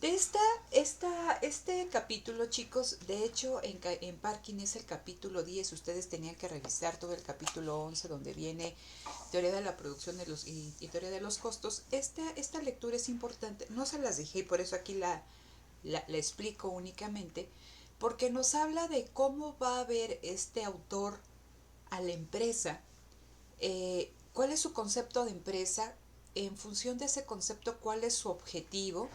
De este capítulo, chicos, de hecho en Parking es el capítulo 10. Ustedes tenían que revisar todo el capítulo 11 donde viene teoría de la producción y teoría de los costos. Esta lectura es importante, no se las dejé, por eso aquí la explico únicamente, porque nos habla de cómo va a ver este autor a la empresa, cuál es su concepto de empresa, en función de ese concepto cuál es su objetivo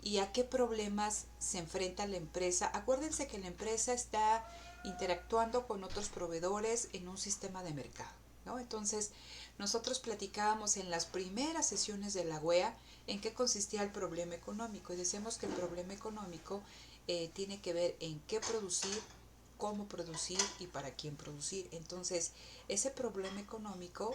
y a qué problemas se enfrenta la empresa. Acuérdense que la empresa está interactuando con otros proveedores en un sistema de mercado, ¿no? Entonces, nosotros platicábamos en las primeras sesiones de la WEA en qué consistía el problema económico y decíamos que el problema económico tiene que ver en qué producir, cómo producir y para quién producir. Entonces, ese problema económico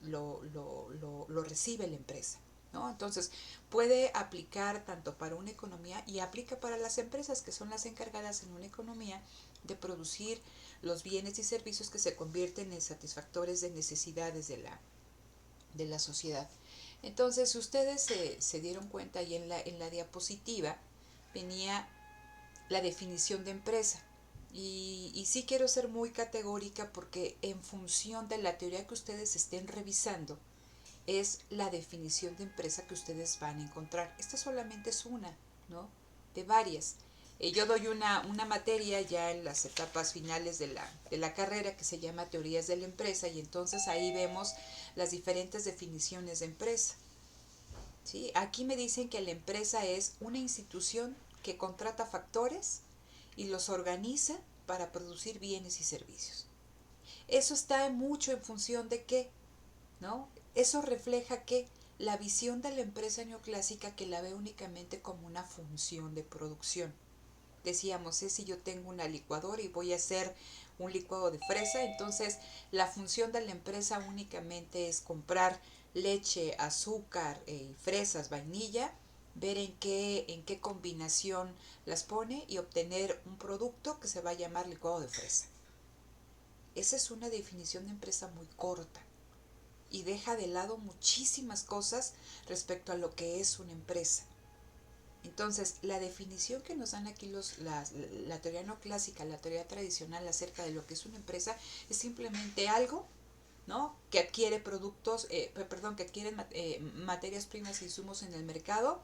lo recibe la empresa, ¿no? Entonces, puede aplicar tanto para una economía y aplica para las empresas que son las encargadas en una economía de producir los bienes y servicios que se convierten en satisfactores de necesidades de la sociedad. Entonces, si ustedes se dieron cuenta ahí en la diapositiva, venía la definición de empresa. Y sí quiero ser muy categórica porque en función de la teoría que ustedes estén revisando, es la definición de empresa que ustedes van a encontrar. Esta solamente es una, ¿no? De varias. Yo doy una materia ya en las etapas finales de la carrera que se llama Teorías de la Empresa y entonces ahí vemos las diferentes definiciones de empresa. ¿Sí? Aquí me dicen que la empresa es una institución que contrata factores y los organiza para producir bienes y servicios. Eso está mucho en función de qué, ¿no? Eso refleja que la visión de la empresa neoclásica que la ve únicamente como una función de producción. Decíamos, si yo tengo una licuadora y voy a hacer un licuado de fresa, entonces la función de la empresa únicamente es comprar leche, azúcar, fresas, vainilla, ver en qué combinación las pone y obtener un producto que se va a llamar licuado de fresa. Esa es una definición de empresa muy corta y deja de lado muchísimas cosas respecto a lo que es una empresa. Entonces, la definición que nos dan aquí la teoría no clásica, la teoría tradicional acerca de lo que es una empresa, es simplemente algo, ¿no? Que adquiere productos, que adquiere materias primas e insumos en el mercado,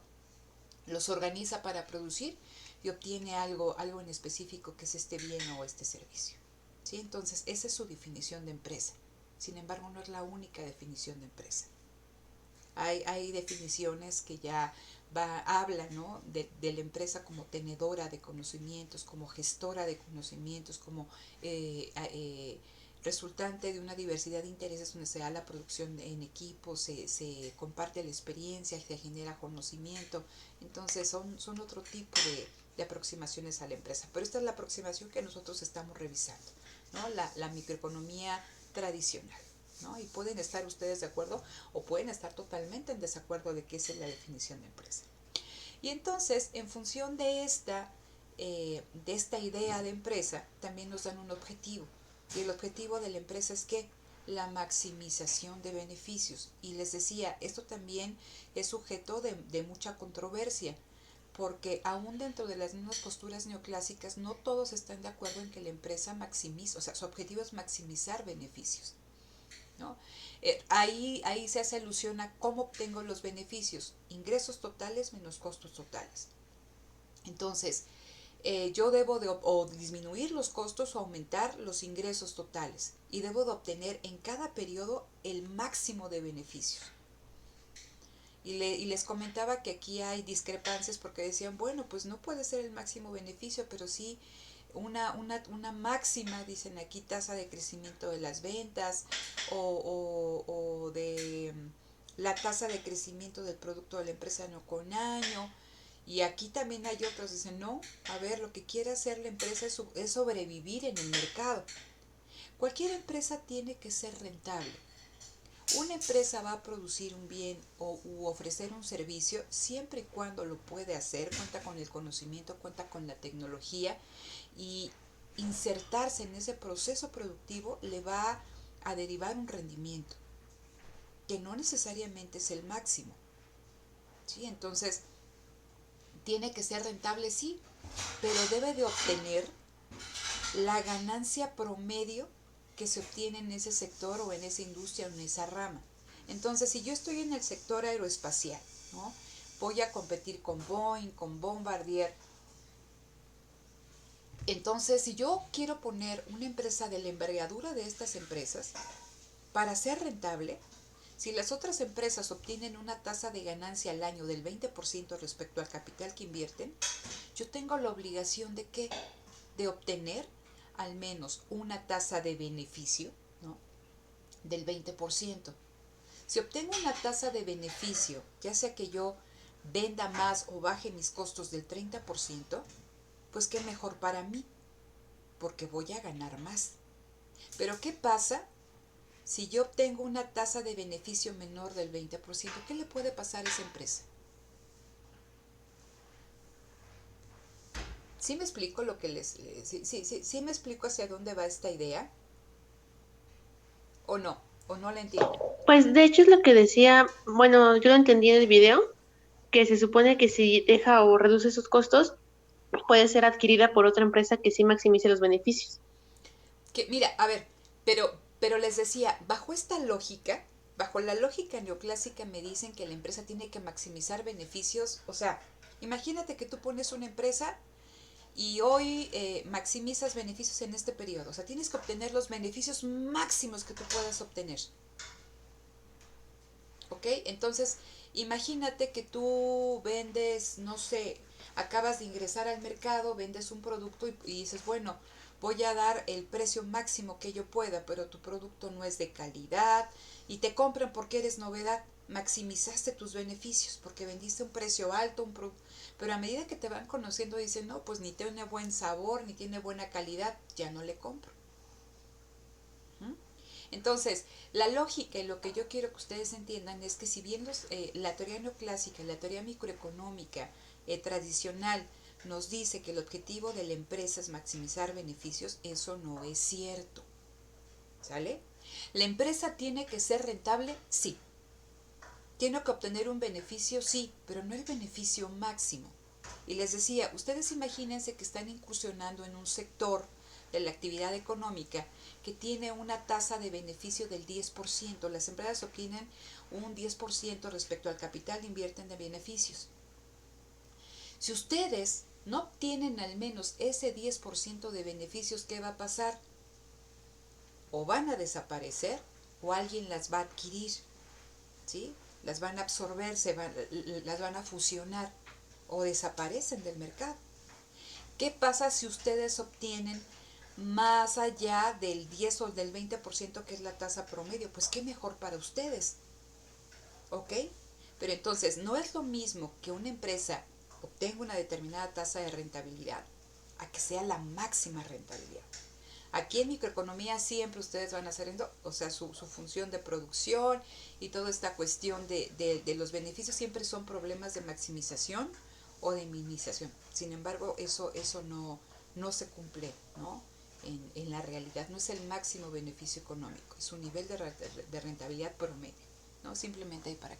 los organiza para producir y obtiene algo en específico que es este bien o este servicio. ¿Sí? Entonces, esa es su definición de empresa. Sin embargo, no es la única definición de empresa. Hay definiciones que ya hablan, ¿no? de la empresa como tenedora de conocimientos, como gestora de conocimientos, como resultante de una diversidad de intereses donde se da la producción en equipo, se comparte la experiencia, se genera conocimiento. Entonces son otro tipo de aproximaciones a la empresa. Pero esta es la aproximación que nosotros estamos revisando, ¿no? La microeconomía tradicional. ¿No? Y pueden estar ustedes de acuerdo o pueden estar totalmente en desacuerdo de qué es la definición de empresa. Y entonces, en función de esta idea de empresa, también nos dan un objetivo. Y el objetivo de la empresa es que la maximización de beneficios. Y les decía, esto también es sujeto de mucha controversia, porque aún dentro de las mismas posturas neoclásicas, no todos están de acuerdo en que la empresa maximice, o sea, su objetivo es maximizar beneficios. ¿No? Ahí se hace alusión a cómo obtengo los beneficios, ingresos totales menos costos totales. Entonces, yo debo de o disminuir los costos o aumentar los ingresos totales y debo de obtener en cada periodo el máximo de beneficios. Y les comentaba que aquí hay discrepancias porque decían, bueno, pues no puede ser el máximo beneficio, pero sí una máxima, dicen aquí, tasa de crecimiento de las ventas o de la tasa de crecimiento del producto de la empresa año con año. Y aquí también hay otros, dicen, no, a ver, lo que quiere hacer la empresa es sobrevivir en el mercado. Cualquier empresa tiene que ser rentable. Una empresa va a producir un bien u ofrecer un servicio siempre y cuando lo puede hacer, cuenta con el conocimiento, cuenta con la tecnología y insertarse en ese proceso productivo le va a derivar un rendimiento que no necesariamente es el máximo. ¿sí? Entonces, tiene que ser rentable, sí, pero debe de obtener la ganancia promedio que se obtiene en ese sector o en esa industria o en esa rama. Entonces, si yo estoy en el sector aeroespacial, ¿no? Voy a competir con Boeing, con Bombardier. Entonces, si yo quiero poner una empresa de la envergadura de estas empresas, para ser rentable, si las otras empresas obtienen una tasa de ganancia al año del 20% respecto al capital que invierten, yo tengo la obligación de ¿qué? De obtener al menos una tasa de beneficio, ¿no? Del 20%. Si obtengo una tasa de beneficio, ya sea que yo venda más o baje mis costos del 30%, pues qué mejor para mí, porque voy a ganar más. Pero ¿qué pasa si yo obtengo una tasa de beneficio menor del 20%? ¿Qué le puede pasar a esa empresa? ¿Sí me explico lo que sí me explico hacia dónde va esta idea? ¿O no? ¿O no la entienden? Pues de hecho es lo que decía, bueno, yo lo entendí en el video, que se supone que si deja o reduce sus costos, puede ser adquirida por otra empresa que sí maximice los beneficios. Que, mira, a ver, pero les decía, bajo la lógica neoclásica me dicen que la empresa tiene que maximizar beneficios. O sea, imagínate que tú pones una empresa y hoy maximizas beneficios en este periodo. O sea, tienes que obtener los beneficios máximos que tú puedas obtener. ¿Ok? Entonces, imagínate que tú vendes, no sé, acabas de ingresar al mercado, vendes un producto y dices, bueno, voy a dar el precio máximo que yo pueda, pero tu producto no es de calidad y te compran porque eres novedad. Maximizaste tus beneficios porque vendiste un precio alto, pero a medida que te van conociendo dicen, no, pues ni tiene buen sabor, ni tiene buena calidad, ya no le compro. ¿Mm? Entonces, la lógica y lo que yo quiero que ustedes entiendan es que si bien la teoría neoclásica y la teoría microeconómica tradicional nos dice que el objetivo de la empresa es maximizar beneficios, eso no es cierto. ¿Sale? ¿La empresa tiene que ser rentable? Sí. ¿Tiene que obtener un beneficio? Sí, pero no el beneficio máximo. Y les decía, ustedes imagínense que están incursionando en un sector de la actividad económica que tiene una tasa de beneficio del 10%. Las empresas obtienen un 10% respecto al capital que invierten de beneficios. Si ustedes no obtienen al menos ese 10% de beneficios, ¿qué va a pasar? O van a desaparecer o alguien las va a adquirir, ¿sí? Las van a absorber, las van a fusionar o desaparecen del mercado. ¿Qué pasa si ustedes obtienen más allá del 10 o del 20% que es la tasa promedio? Pues qué mejor para ustedes, ¿ok? Pero entonces no es lo mismo que una empresa obtenga una determinada tasa de rentabilidad a que sea la máxima rentabilidad. Aquí en microeconomía siempre ustedes van a hacer, o sea, su función de producción y toda esta cuestión de los beneficios siempre son problemas de maximización o de minimización. Sin embargo, eso no se cumple, ¿no? En la realidad no es el máximo beneficio económico, es un nivel de rentabilidad promedio, ¿no? Simplemente para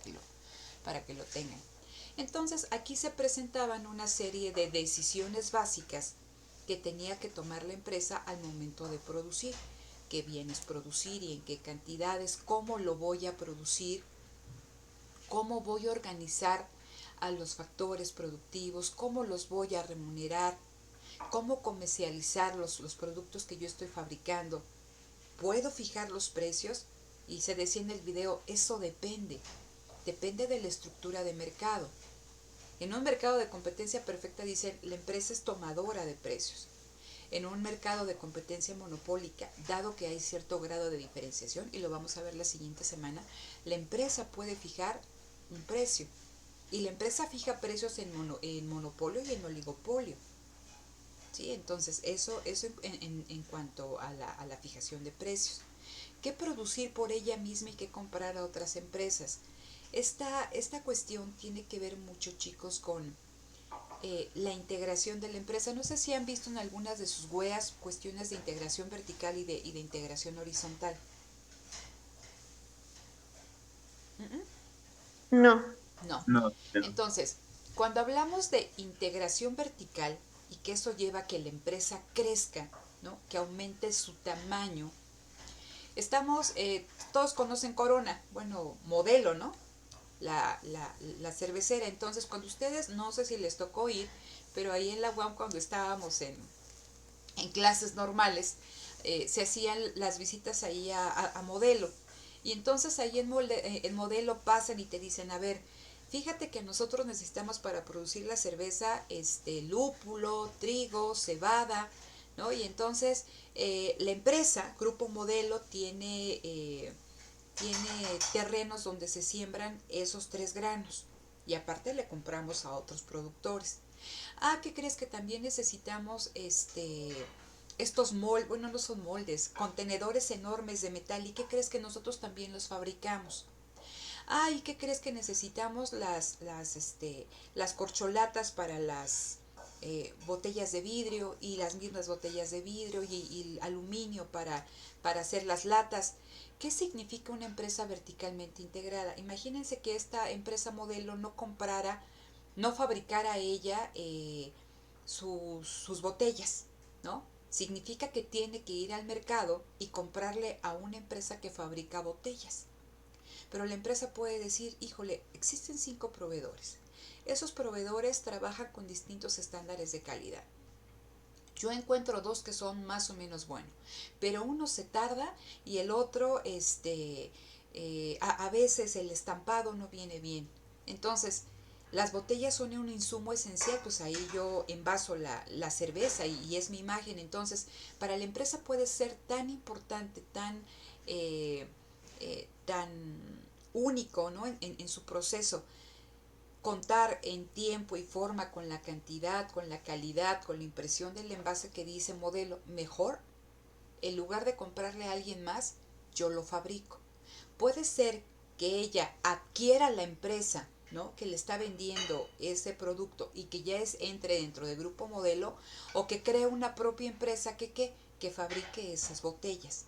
que lo tengan. Entonces, aquí se presentaban una serie de decisiones básicas que tenía que tomar la empresa al momento de producir. ¿Qué bienes producir y en qué cantidades? ¿Cómo lo voy a producir? ¿Cómo voy a organizar a los factores productivos? ¿Cómo los voy a remunerar? ¿Cómo comercializar los productos que yo estoy fabricando? ¿Puedo fijar los precios? Y se decía en el video, eso depende. Depende de la estructura de mercado. En un mercado de competencia perfecta dicen, la empresa es tomadora de precios. En un mercado de competencia monopólica, dado que hay cierto grado de diferenciación, y lo vamos a ver la siguiente semana, la empresa puede fijar un precio. Y la empresa fija precios en monopolio y en oligopolio. ¿Sí? Entonces, eso en cuanto a la fijación de precios. ¿Qué producir por ella misma y qué comprar a otras empresas? Esta cuestión tiene que ver mucho, chicos, con la integración de la empresa. No sé si han visto en algunas de sus weas cuestiones de integración vertical y de integración horizontal. Mm, mm. No. No. No, no. Entonces, cuando hablamos de integración vertical y que eso lleva a que la empresa crezca, ¿no? Que aumente su tamaño, estamos, todos conocen Corona, bueno, Modelo, ¿no? La cervecera. Entonces, cuando ustedes, no sé si les tocó ir, pero ahí en la UAM cuando estábamos en clases normales, se hacían las visitas ahí a Modelo. Y entonces ahí en Modelo pasan y te dicen, a ver, fíjate que nosotros necesitamos para producir la cerveza lúpulo, trigo, cebada, ¿no? Y entonces la empresa, Grupo Modelo, tiene terrenos donde se siembran esos 3 granos. Y aparte le compramos a otros productores. Ah, ¿qué crees? Que también necesitamos estos moldes, bueno, no son moldes, contenedores enormes de metal. ¿Y qué crees? Que nosotros también los fabricamos. Ah, ¿y qué crees? Que necesitamos las corcholatas para las botellas de vidrio y las mismas botellas de vidrio y aluminio para hacer las latas. ¿Qué significa una empresa verticalmente integrada? Imagínense que esta empresa Modelo no comprara, no fabricara ella sus botellas, ¿no? Significa que tiene que ir al mercado y comprarle a una empresa que fabrica botellas. Pero la empresa puede decir, híjole, existen 5 proveedores. Esos proveedores trabajan con distintos estándares de calidad. Yo encuentro 2 que son más o menos buenos, pero uno se tarda y el otro, a veces el estampado no viene bien. Entonces, las botellas son un insumo esencial, pues ahí yo envaso la cerveza y es mi imagen. Entonces, para la empresa puede ser tan importante, tan único, ¿no? En su proceso, contar en tiempo y forma con la cantidad, con la calidad, con la impresión del envase que dice Modelo, mejor, en lugar de comprarle a alguien más, yo lo fabrico. Puede ser que ella adquiera la empresa, ¿no? Que le está vendiendo ese producto y que ya entre dentro del Grupo Modelo, o que cree una propia empresa que fabrique esas botellas.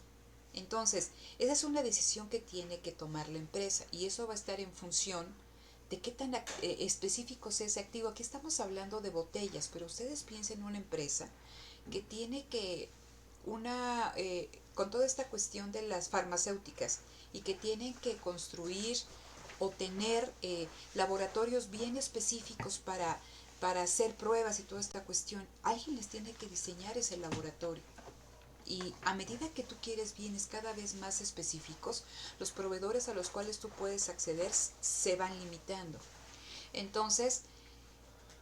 Entonces, esa es una decisión que tiene que tomar la empresa y eso va a estar en función de qué tan específico sea ese activo. Aquí estamos hablando de botellas, pero ustedes piensen en una empresa que tiene que con toda esta cuestión de las farmacéuticas y que tienen que construir o tener laboratorios bien específicos para hacer pruebas y toda esta cuestión. Alguien les tiene que diseñar ese laboratorio. Y a medida que tú quieres bienes cada vez más específicos, los proveedores a los cuales tú puedes acceder se van limitando. Entonces,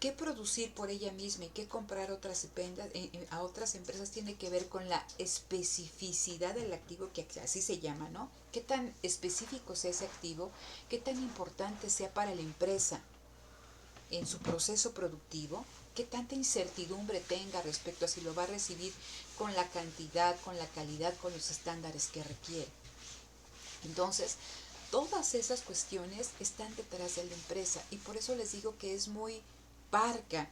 ¿qué producir por ella misma y qué comprar a otras empresas tiene que ver con la especificidad del activo, que así se llama, ¿no? ¿Qué tan específico sea ese activo? ¿Qué tan importante sea para la empresa en su proceso productivo? ¿Qué tanta incertidumbre tenga respecto a si lo va a recibir con la cantidad, con la calidad, con los estándares que requiere? Entonces, todas esas cuestiones están detrás de la empresa y por eso les digo que es muy parca,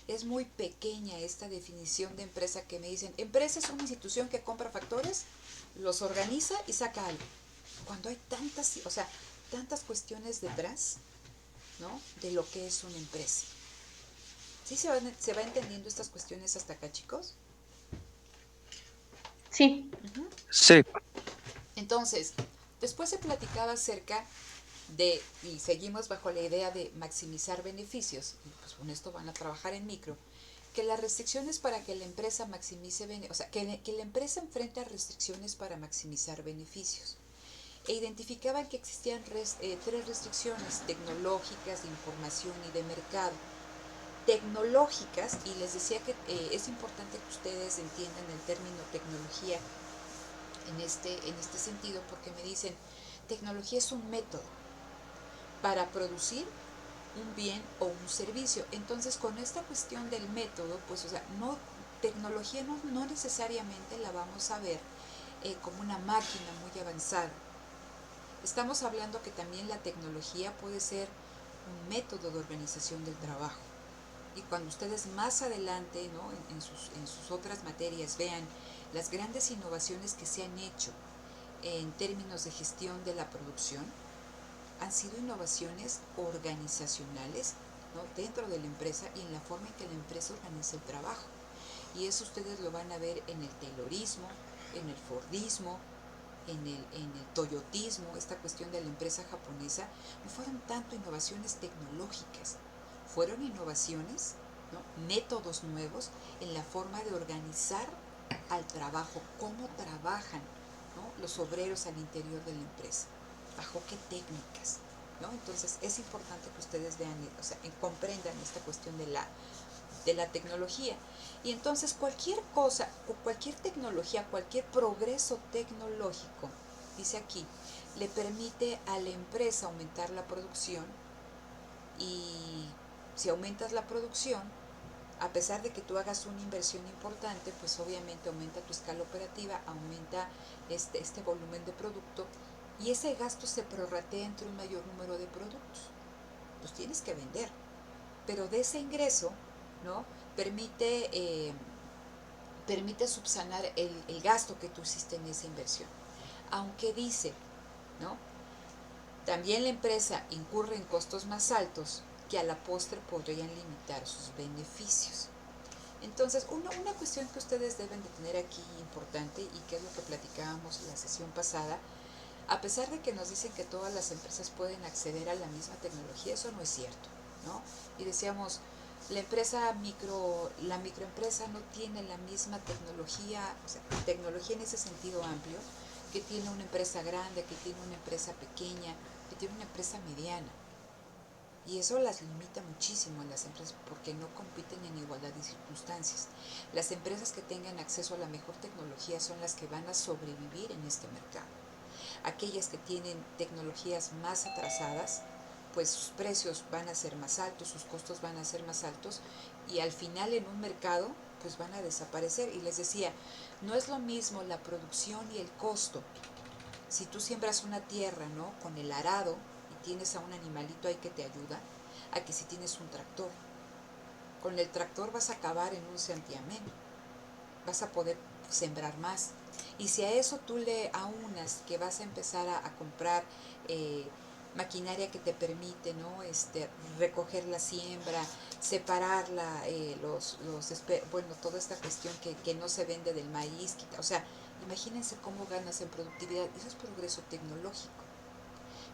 es muy pequeña esta definición de empresa que me dicen, empresa es una institución que compra factores, los organiza y saca algo. Cuando hay tantas, o sea, tantas cuestiones detrás, ¿no? De lo que es una empresa. ¿Sí se va entendiendo estas cuestiones hasta acá, chicos? Sí, Uh-huh. Sí, Entonces, después se platicaba acerca y seguimos bajo la idea de maximizar beneficios, y pues con esto van a trabajar en micro, que las restricciones para que la empresa maximice beneficios, o sea, que la empresa enfrenta restricciones para maximizar beneficios. E identificaban que existían 3 restricciones tecnológicas, de información y de mercado. Tecnológicas, y les decía que es importante que ustedes entiendan el término tecnología en este sentido, porque me dicen, tecnología es un método para producir un bien o un servicio. Entonces, con esta cuestión del método, pues, o sea, tecnología no necesariamente la vamos a ver como una máquina muy avanzada. Estamos hablando que también la tecnología puede ser un método de organización del trabajo. Y cuando ustedes más adelante, ¿no? en sus otras materias vean las grandes innovaciones que se han hecho en términos de gestión de la producción, han sido innovaciones organizacionales, ¿no? Dentro de la empresa y en la forma en que la empresa organiza el trabajo. Y eso ustedes lo van a ver en el Taylorismo, en el Fordismo, en el toyotismo, esta cuestión de la empresa japonesa. No fueron tanto innovaciones tecnológicas, fueron innovaciones, ¿no? Métodos nuevos en la forma de organizar al trabajo, cómo trabajan, ¿no? Los obreros al interior de la empresa, bajo qué técnicas, ¿no? Entonces es importante que ustedes vean, o sea, comprendan esta cuestión de la tecnología. Y entonces cualquier cosa, cualquier tecnología, cualquier progreso tecnológico, dice aquí, le permite a la empresa aumentar la producción. Y si aumentas la producción, a pesar de que tú hagas una inversión importante, pues obviamente aumenta tu escala operativa, aumenta este volumen de producto, y ese gasto se prorratea entre un mayor número de productos. Los tienes que vender, pero de ese ingreso, ¿no? permite, eh, permite subsanar el gasto que tú hiciste en esa inversión. Aunque dice, ¿no? También la empresa incurre en costos más altos que a la postre podrían limitar sus beneficios. Entonces, una cuestión que ustedes deben de tener aquí importante, y que es lo que platicábamos en la sesión pasada, a pesar de que nos dicen que todas las empresas pueden acceder a la misma tecnología, eso no es cierto, ¿no? Y decíamos, la microempresa no tiene la misma tecnología, o sea, tecnología en ese sentido amplio, que tiene una empresa grande, que tiene una empresa pequeña, que tiene una empresa mediana. Y eso las limita muchísimo a las empresas porque no compiten en igualdad de circunstancias. Las empresas que tengan acceso a la mejor tecnología son las que van a sobrevivir en este mercado. Aquellas que tienen tecnologías más atrasadas, pues sus precios van a ser más altos, sus costos van a ser más altos, y al final en un mercado pues van a desaparecer. Y les decía, no es lo mismo la producción y el costo. Si tú siembras una tierra, ¿no? Con el arado, y tienes a un animalito ahí que te ayuda, a que si tienes un tractor. Con el tractor vas a acabar en un santiamén, vas a poder sembrar más. Y si a eso tú le aunas que vas a empezar a comprar maquinaria que te permite, ¿no? Recoger la siembra, separarla, bueno, toda esta cuestión que no se vende del maíz, o sea, imagínense cómo ganas en productividad. Eso es progreso tecnológico.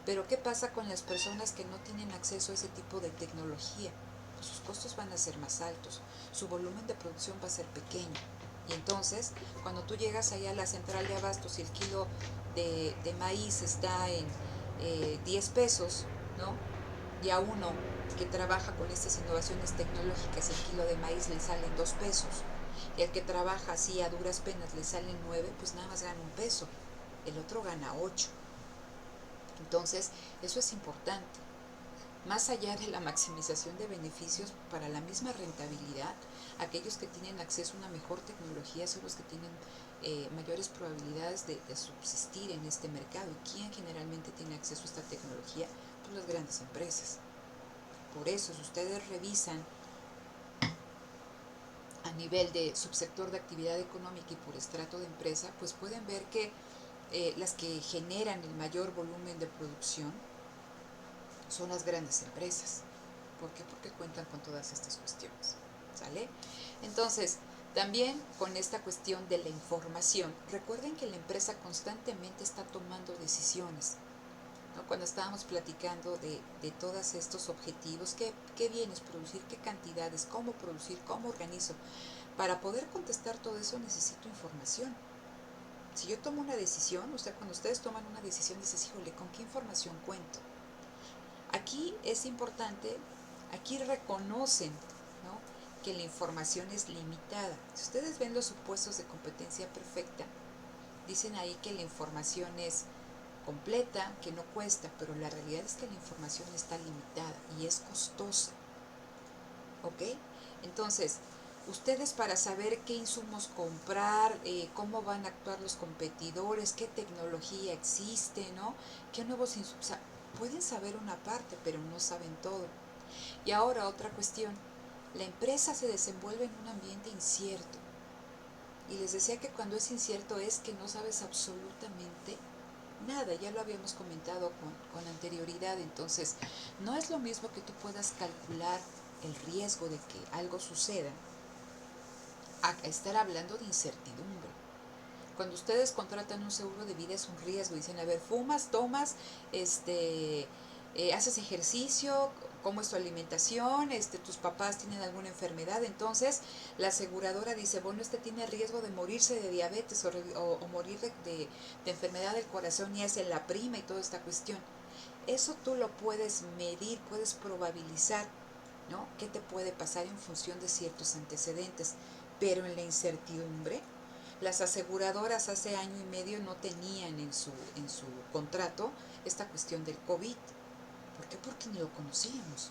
Pero ¿qué pasa con las personas que no tienen acceso a ese tipo de tecnología? Pues sus costos van a ser más altos, su volumen de producción va a ser pequeño. Y entonces, cuando tú llegas allá a la central de abastos y el kilo de maíz está en 10 pesos, ¿no? Y a uno que trabaja con estas innovaciones tecnológicas, el kilo de maíz le salen 2 pesos. Y el que trabaja así a duras penas le salen 9, pues nada más gana un peso. El otro gana 8. Entonces, eso es importante. Más allá de la maximización de beneficios para la misma rentabilidad, aquellos que tienen acceso a una mejor tecnología son los que tienen mayores probabilidades de subsistir en este mercado. ¿Y quién generalmente tiene acceso a esta tecnología? Pues las grandes empresas. Por eso, si ustedes revisan a nivel de subsector de actividad económica y por estrato de empresa, pues pueden ver que las que generan el mayor volumen de producción son las grandes empresas. ¿Por qué? Porque cuentan con todas estas cuestiones. ¿Sale? Entonces, también con esta cuestión de la información, recuerden que la empresa constantemente está tomando decisiones, ¿no? Cuando estábamos platicando de todos estos objetivos, ¿qué bienes producir, qué cantidades, cómo producir, cómo organizo? Para poder contestar todo eso necesito información. Si yo tomo una decisión, o sea, cuando ustedes toman una decisión, dices, híjole, ¿con qué información cuento? Aquí es importante, aquí reconocen, ¿no? Que la información es limitada. Si ustedes ven los supuestos de competencia perfecta, dicen ahí que la información es completa, que no cuesta, pero la realidad es que la información está limitada y es costosa. ¿Ok? Entonces, ustedes para saber qué insumos comprar, cómo van a actuar los competidores, qué tecnología existe, ¿no? ¿Qué nuevos insumos? O sea, pueden saber una parte, pero no saben todo. Y ahora otra cuestión, la empresa se desenvuelve en un ambiente incierto. Y les decía que cuando es incierto es que no sabes absolutamente nada, ya lo habíamos comentado con anterioridad. Entonces, no es lo mismo que tú puedas calcular el riesgo de que algo suceda a estar hablando de incertidumbre. Cuando ustedes contratan un seguro de vida es un riesgo. Dicen, a ver, fumas, tomas, haces ejercicio, cómo es tu alimentación, tus papás tienen alguna enfermedad. Entonces la aseguradora dice, bueno, tiene riesgo de morirse de diabetes o morir de enfermedad del corazón y hace la prima y toda esta cuestión. Eso tú lo puedes medir, puedes probabilizar, ¿no? ¿Qué te puede pasar en función de ciertos antecedentes? Pero en la incertidumbre, las aseguradoras hace año y medio no tenían en su contrato esta cuestión del COVID. ¿Por qué? Porque ni lo conocíamos.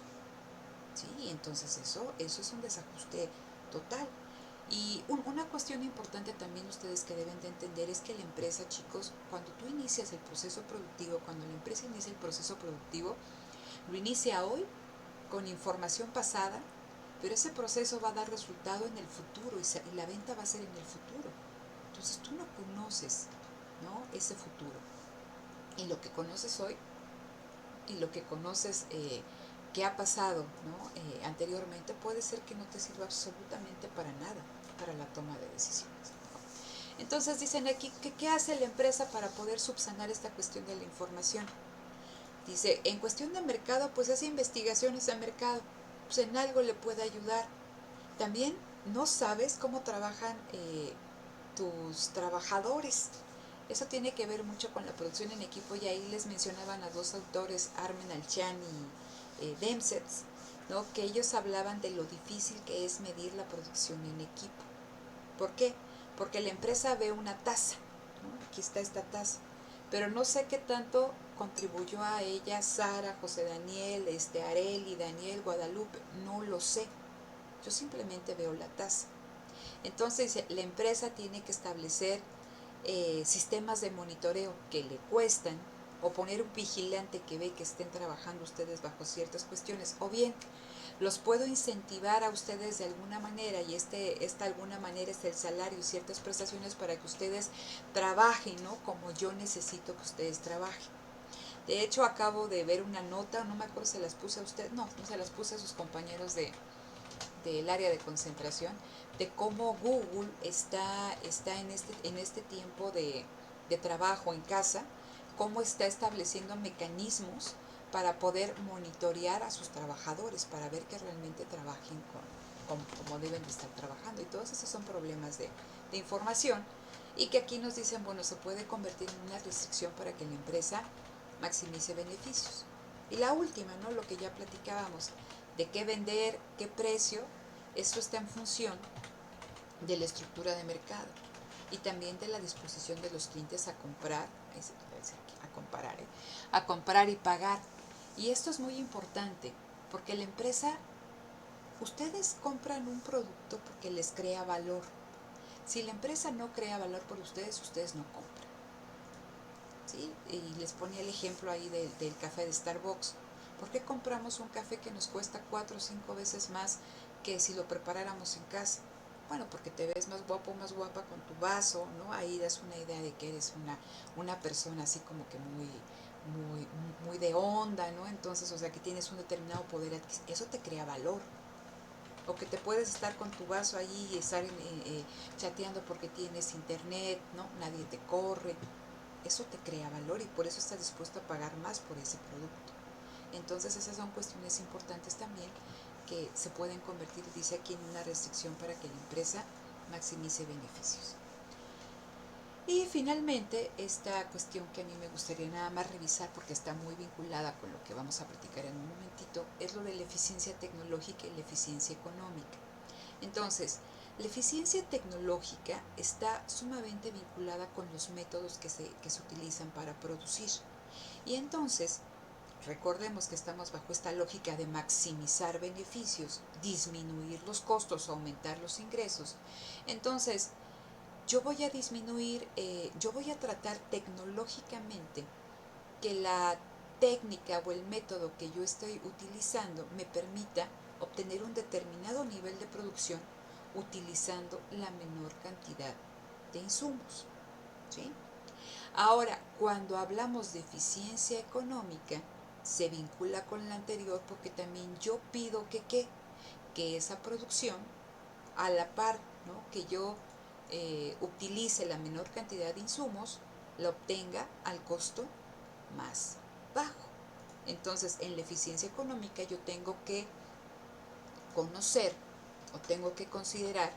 ¿Sí? Entonces eso es un desajuste total. Y una cuestión importante también ustedes que deben de entender es que la empresa, chicos, cuando tú inicias el proceso productivo, cuando la empresa inicia el proceso productivo, lo inicia hoy con información pasada, pero ese proceso va a dar resultado en el futuro y la venta va a ser en el futuro. Entonces tú no conoces, ¿no?, ese futuro. Y lo que conoces hoy y lo que conoces que ha pasado, ¿no?, anteriormente, puede ser que no te sirva absolutamente para nada para la toma de decisiones. Entonces dicen aquí, ¿qué hace la empresa para poder subsanar esta cuestión de la información? Dice, en cuestión de mercado, pues hace investigaciones de mercado, pues en algo le puede ayudar. También no sabes cómo trabajan tus trabajadores. Eso tiene que ver mucho con la producción en equipo, y ahí les mencionaban a dos autores, Armen Alchan y Demsetz, ¿no?, que ellos hablaban de lo difícil que es medir la producción en equipo. ¿Por qué? Porque la empresa ve una tasa, ¿no? Aquí está esta tasa, pero no sé qué tanto contribuyó a ella Sara, José Daniel, Areli, Daniel, Guadalupe, no lo sé. Yo simplemente veo la tasa. Entonces la empresa tiene que establecer sistemas de monitoreo que le cuestan, o poner un vigilante que ve que estén trabajando ustedes bajo ciertas cuestiones, o bien los puedo incentivar a ustedes de alguna manera, y esta alguna manera es el salario y ciertas prestaciones para que ustedes trabajen, ¿no?, como yo necesito que ustedes trabajen. De hecho, acabo de ver una nota, no me acuerdo si se las puse a usted, no se las puse a sus compañeros del área de concentración, de cómo Google está en este tiempo de trabajo en casa, cómo está estableciendo mecanismos para poder monitorear a sus trabajadores, para ver que realmente trabajen como deben de estar trabajando. Y todos esos son problemas de información, y que aquí nos dicen, bueno, se puede convertir en una restricción para que la empresa maximice beneficios. Y la última, ¿no?, lo que ya platicábamos, de qué vender, qué precio, esto está en función de la estructura de mercado y también de la disposición de los clientes a comprar, a comparar, a comprar y pagar. Y esto es muy importante, porque la empresa, ustedes compran un producto porque les crea valor. Si la empresa no crea valor por ustedes, ustedes no compran. ¿Sí? Y les ponía el ejemplo ahí del café de Starbucks. ¿Por qué compramos un café que nos cuesta 4 o 5 veces más que si lo preparáramos en casa? Bueno, porque te ves más guapo, más guapa con tu vaso, ¿no? Ahí das una idea de que eres una persona así como que muy de onda, ¿no? Entonces, o sea, que tienes un determinado poder adquisitivo. Eso te crea valor. O que te puedes estar con tu vaso ahí y estar chateando porque tienes internet, ¿no? Nadie te corre. Eso te crea valor y por eso estás dispuesto a pagar más por ese producto. Entonces esas son cuestiones importantes también que se pueden convertir, dice aquí, en una restricción para que la empresa maximice beneficios. Y finalmente, esta cuestión que a mí me gustaría nada más revisar, porque está muy vinculada con lo que vamos a platicar en un momentito, es lo de la eficiencia tecnológica y la eficiencia económica. Entonces, la eficiencia tecnológica está sumamente vinculada con los métodos que se utilizan para producir. Y entonces, recordemos que estamos bajo esta lógica de maximizar beneficios, disminuir los costos, aumentar los ingresos. Entonces, yo voy a disminuir, yo voy a tratar tecnológicamente que la técnica o el método que yo estoy utilizando me permita obtener un determinado nivel de producción utilizando la menor cantidad de insumos, ¿sí? Ahora, cuando hablamos de eficiencia económica, se vincula con la anterior porque también yo pido que esa producción, a la par, ¿no?, que yo utilice la menor cantidad de insumos, la obtenga al costo más bajo. Entonces, en la eficiencia económica yo tengo que conocer o tengo que considerar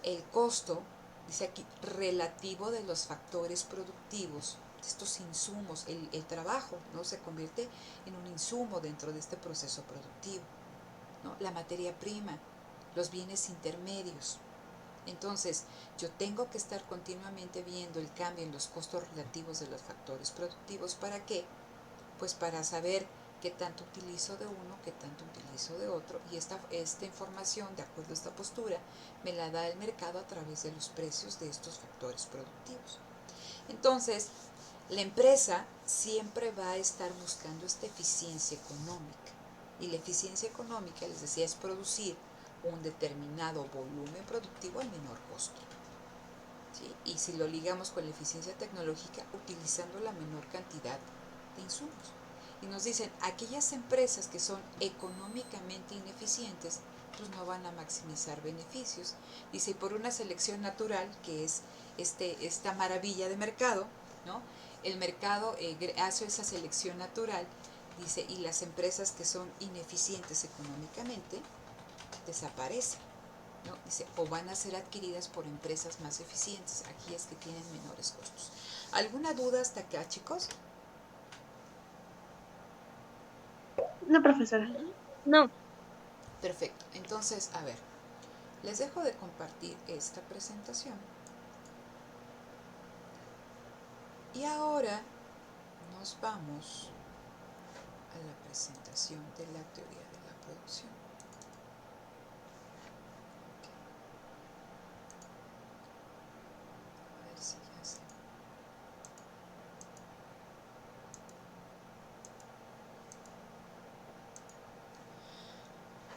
el costo, dice aquí, relativo de los factores productivos, de estos insumos. El trabajo, ¿no?, se convierte en un insumo dentro de este proceso productivo, ¿no? La materia prima, los bienes intermedios. Entonces, yo tengo que estar continuamente viendo el cambio en los costos relativos de los factores productivos. ¿Para qué? Pues para saber qué tanto utilizo de uno, qué tanto utilizo de otro, y esta información, de acuerdo a esta postura, me la da el mercado a través de los precios de estos factores productivos. Entonces, la empresa siempre va a estar buscando esta eficiencia económica, y la eficiencia económica, les decía, es producir un determinado volumen productivo al menor costo, ¿sí? Y si lo ligamos con la eficiencia tecnológica, utilizando la menor cantidad de insumos. Y nos dicen, aquellas empresas que son económicamente ineficientes, pues no van a maximizar beneficios. Dice, por una selección natural, que es esta maravilla de mercado, ¿no? El mercado hace esa selección natural, dice, y las empresas que son ineficientes económicamente desaparecen, ¿no? Dice, o van a ser adquiridas por empresas más eficientes, aquellas que tienen menores costos. ¿Alguna duda hasta acá, chicos? No, profesora. No. Perfecto. Entonces, a ver, les dejo de compartir esta presentación. Y ahora nos vamos a la presentación de la teoría de la producción. A ver si ya se...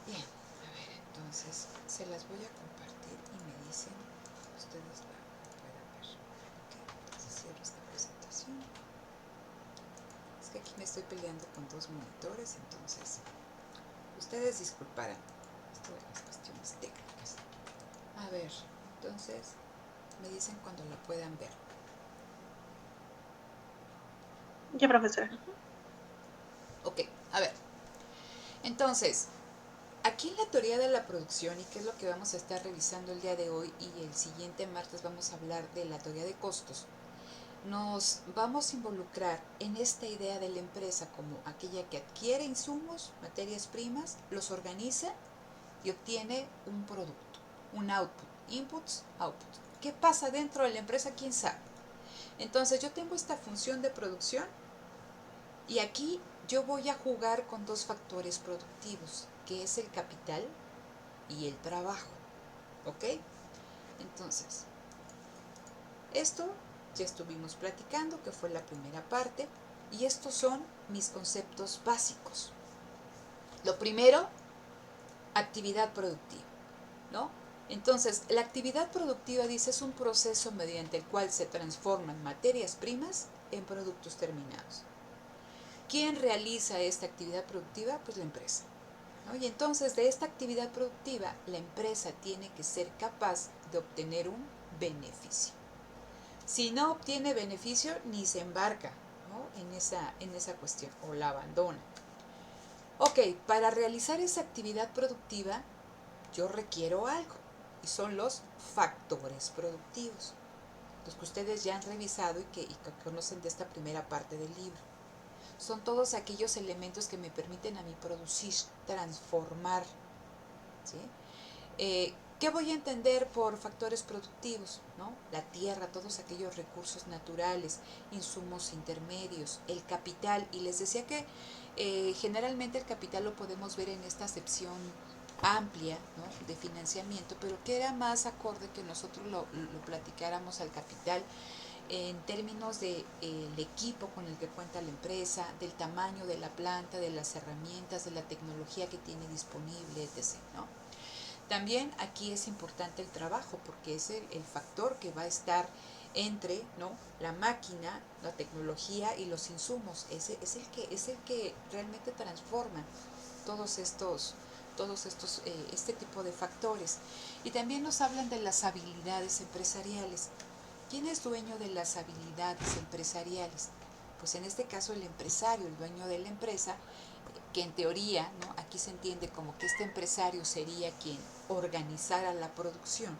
Bien, a ver, entonces se las voy a compartir y me dicen, ustedes la pueden ver. Ok, entonces cierro esta presentación. Es que aquí me estoy peleando con dos monitores, entonces ustedes disculparán esto de las cuestiones técnicas. A ver, entonces me dicen cuando la puedan ver. Ya, profesora. Ok, a ver. Entonces, aquí en la teoría de la producción, y que es lo que vamos a estar revisando el día de hoy, y el siguiente martes vamos a hablar de la teoría de costos, nos vamos a involucrar en esta idea de la empresa como aquella que adquiere insumos, materias primas, los organiza y obtiene un producto, un output, inputs, outputs. ¿Qué pasa dentro de la empresa? ¿Quién sabe? Entonces yo tengo esta función de producción y aquí yo voy a jugar con dos factores productivos, que es el capital y el trabajo. ¿Ok? Entonces, esto ya estuvimos platicando, que fue la primera parte, y estos son mis conceptos básicos. Lo primero, actividad productiva, ¿no? Entonces, la actividad productiva, dice, es un proceso mediante el cual se transforman materias primas en productos terminados. ¿Quién realiza esta actividad productiva? Pues la empresa, ¿no? Y entonces de esta actividad productiva, la empresa tiene que ser capaz de obtener un beneficio. Si no obtiene beneficio, ni se embarca, ¿no?, en esa cuestión, o la abandona. Ok, para realizar esa actividad productiva, yo requiero algo, y son los factores productivos, los que ustedes ya han revisado y que conocen de esta primera parte del libro. Son todos aquellos elementos que me permiten a mí producir, transformar, ¿sí? ¿Qué voy a entender por factores productivos? ¿No? La tierra, todos aquellos recursos naturales, insumos intermedios, el capital. Y les decía que generalmente el capital lo podemos ver en esta acepción amplia, ¿no?, de financiamiento, pero que era más acorde que nosotros lo platicáramos al capital en términos de el equipo con el que cuenta la empresa, del tamaño de la planta, de las herramientas, de la tecnología que tiene disponible, etc., ¿no? También aquí es importante el trabajo, porque es el factor que va a estar entre, ¿no?, la máquina, la tecnología y los insumos. Es el que realmente transforma todos estos, este tipo de factores. Y también nos hablan de las habilidades empresariales. ¿Quién es dueño de las habilidades empresariales? Pues en este caso el empresario, el dueño de la empresa, que en teoría, ¿no?, aquí se entiende como que este empresario sería quien organizara la producción,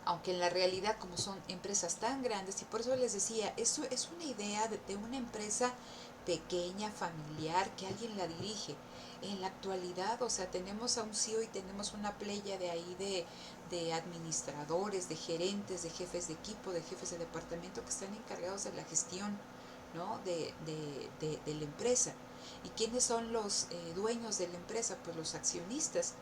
aunque en la realidad, como son empresas tan grandes, y por eso les decía, eso es una idea de una empresa pequeña, familiar, que alguien la dirige. En la actualidad, o sea, tenemos a un CEO y tenemos una playa de ahí de administradores, de gerentes, de jefes de equipo, de jefes de departamento que están encargados de la gestión, ¿no?, de la empresa. ¿Y quiénes son los dueños de la empresa? Pues los accionistas,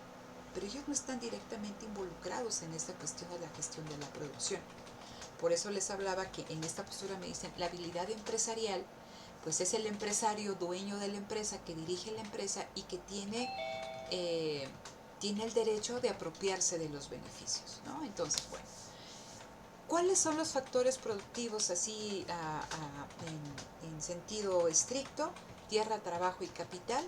pero ellos no están directamente involucrados en esta cuestión de la gestión de la producción. Por eso les hablaba que en esta postura me dicen, la habilidad empresarial, pues es el empresario dueño de la empresa que dirige la empresa y que tiene el derecho de apropiarse de los beneficios, ¿no? Entonces, bueno, ¿cuáles son los factores productivos así en sentido estricto? Tierra, trabajo y capital.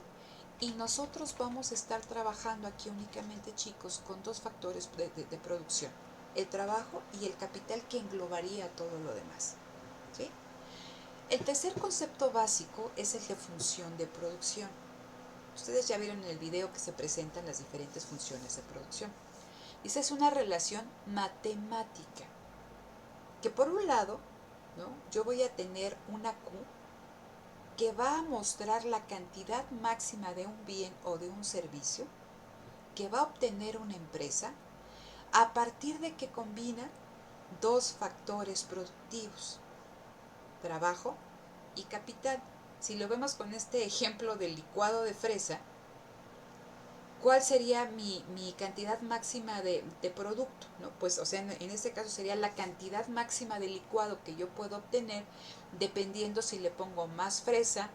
Y nosotros vamos a estar trabajando aquí únicamente, chicos, con dos factores de producción, el trabajo y el capital, que englobaría todo lo demás, ¿sí? El tercer concepto básico es el de función de producción. Ustedes ya vieron en el video que se presentan las diferentes funciones de producción. Esa es una relación matemática, que por un lado, ¿no?, yo voy a tener una Q que va a mostrar la cantidad máxima de un bien o de un servicio que va a obtener una empresa a partir de que combina dos factores productivos, trabajo y capital. Si lo vemos con este ejemplo del licuado de fresa, ¿cuál sería mi cantidad máxima de producto? ¿No? Pues, o sea, en este caso sería la cantidad máxima de licuado que yo puedo obtener dependiendo si le pongo más fresa,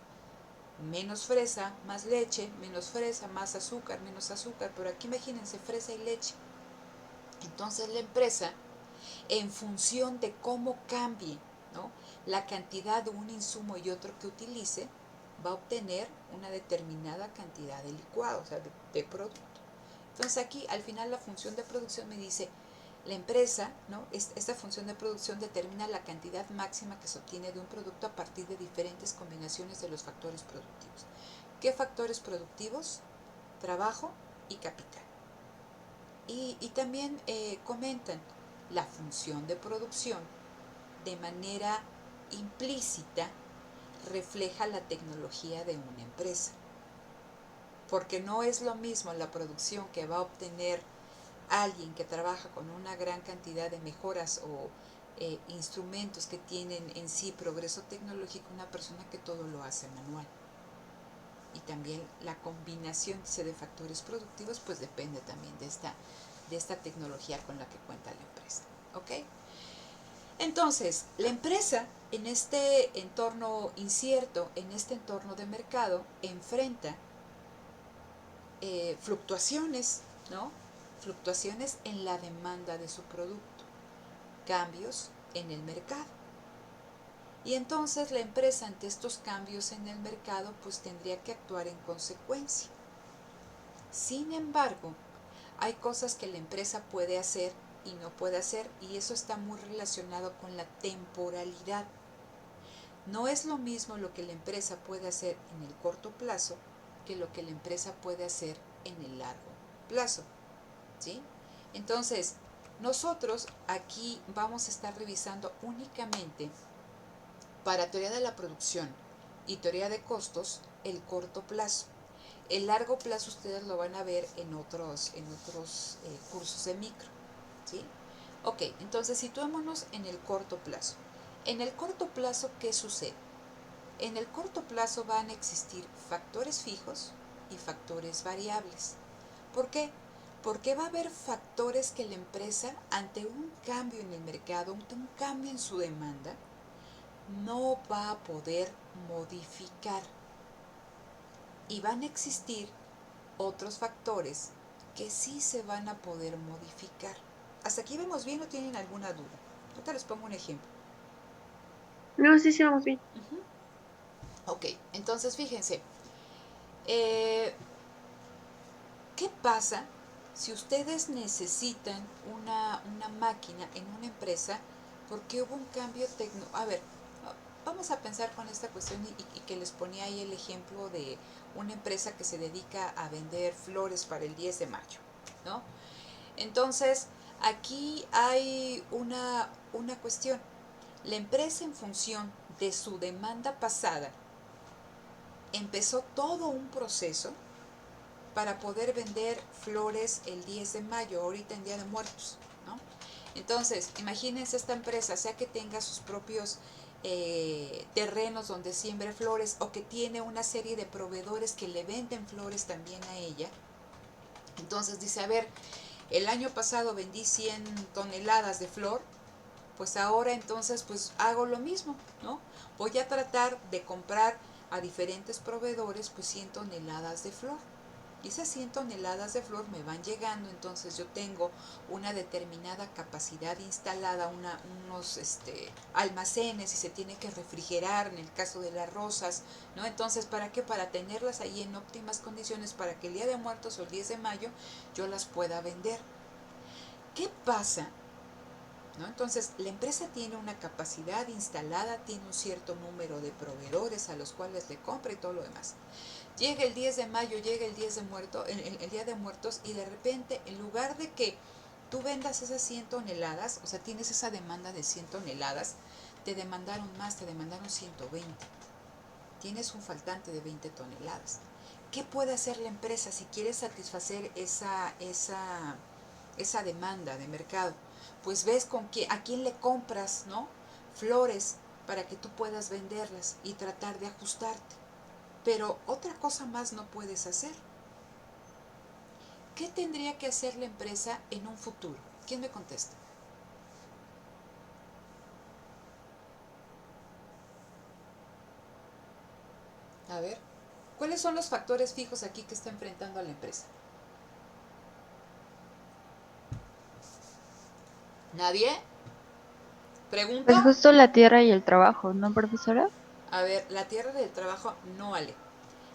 menos fresa, más leche, menos fresa, más azúcar, menos azúcar. Pero aquí imagínense fresa y leche. Entonces la empresa, en función de cómo cambie, ¿no?, la cantidad de un insumo y otro que utilice, va a obtener una determinada cantidad de licuado, o sea, de producto. Entonces aquí al final la función de producción me dice, la empresa, ¿no?, esta función de producción determina la cantidad máxima que se obtiene de un producto a partir de diferentes combinaciones de los factores productivos. ¿Qué factores productivos? Trabajo y capital. Y también comentan la función de producción de manera implícita refleja la tecnología de una empresa, porque no es lo mismo la producción que va a obtener alguien que trabaja con una gran cantidad de mejoras o instrumentos que tienen en sí progreso tecnológico, una persona que todo lo hace manual. Y también la combinación de factores productivos pues depende también de esta tecnología con la que cuenta la empresa. ¿Ok? Entonces, la empresa en este entorno incierto, en este entorno de mercado, enfrenta fluctuaciones, ¿no? Fluctuaciones en la demanda de su producto, cambios en el mercado. Y entonces la empresa, ante estos cambios en el mercado, pues tendría que actuar en consecuencia. Sin embargo, hay cosas que la empresa puede hacer y no puede hacer, y eso está muy relacionado con la temporalidad. No es lo mismo lo que la empresa puede hacer en el corto plazo que lo que la empresa puede hacer en el largo plazo, ¿sí? Entonces, nosotros aquí vamos a estar revisando únicamente para teoría de la producción y teoría de costos el corto plazo. El largo plazo ustedes lo van a ver en otros cursos de micro, ¿sí? Ok, entonces situémonos en el corto plazo. En el corto plazo, ¿qué sucede? En el corto plazo van a existir factores fijos y factores variables. ¿Por qué? Porque va a haber factores que la empresa, ante un cambio en el mercado, ante un cambio en su demanda, no va a poder modificar. Y van a existir otros factores que sí se van a poder modificar. ¿Hasta aquí vemos bien o tienen alguna duda? Ahorita les pongo un ejemplo. No, sí, sí, vamos bien. Ok, entonces fíjense, eh, ¿qué pasa si ustedes necesitan una máquina en una empresa porque hubo un cambio tecnológico? A ver, vamos a pensar con esta cuestión y que les ponía ahí el ejemplo de una empresa que se dedica a vender flores para el 10 de mayo, ¿no? Entonces, aquí hay una cuestión. La empresa, en función de su demanda pasada, empezó todo un proceso para poder vender flores el 10 de mayo, ahorita en Día de Muertos, ¿no? Entonces, imagínense esta empresa, sea que tenga sus propios terrenos donde siembre flores o que tiene una serie de proveedores que le venden flores también a ella. Entonces dice, a ver, el año pasado vendí 100 toneladas de flor, pues ahora entonces pues hago lo mismo, ¿no? Voy a tratar de comprar a diferentes proveedores pues 100 toneladas de flor. Y esas 100 toneladas de flor me van llegando, entonces yo tengo una determinada capacidad instalada, unos almacenes y se tiene que refrigerar en el caso de las rosas, ¿no? Entonces, ¿para qué? Para tenerlas ahí en óptimas condiciones para que el Día de Muertos o el 10 de mayo yo las pueda vender. ¿Qué pasa? ¿No? Entonces, la empresa tiene una capacidad instalada, tiene un cierto número de proveedores a los cuales le compra y todo lo demás. Llega el 10 de mayo, llega el 10 de muerto, el Día de Muertos, y de repente, en lugar de que tú vendas esas 100 toneladas, o sea, tienes esa demanda de 100 toneladas, te demandaron más, te demandaron 120. Tienes un faltante de 20 toneladas. ¿Qué puede hacer la empresa si quiere satisfacer esa demanda de mercado? Pues ves a quién le compras, ¿no? Flores para que tú puedas venderlas y tratar de ajustarte. Pero otra cosa más no puedes hacer. ¿Qué tendría que hacer la empresa en un futuro? ¿Quién me contesta? A ver, ¿cuáles son los factores fijos aquí que está enfrentando a la empresa? ¿Nadie? ¿Pregunto? Pues justo la tierra y el trabajo, ¿no, profesora? A ver, la tierra del trabajo no vale.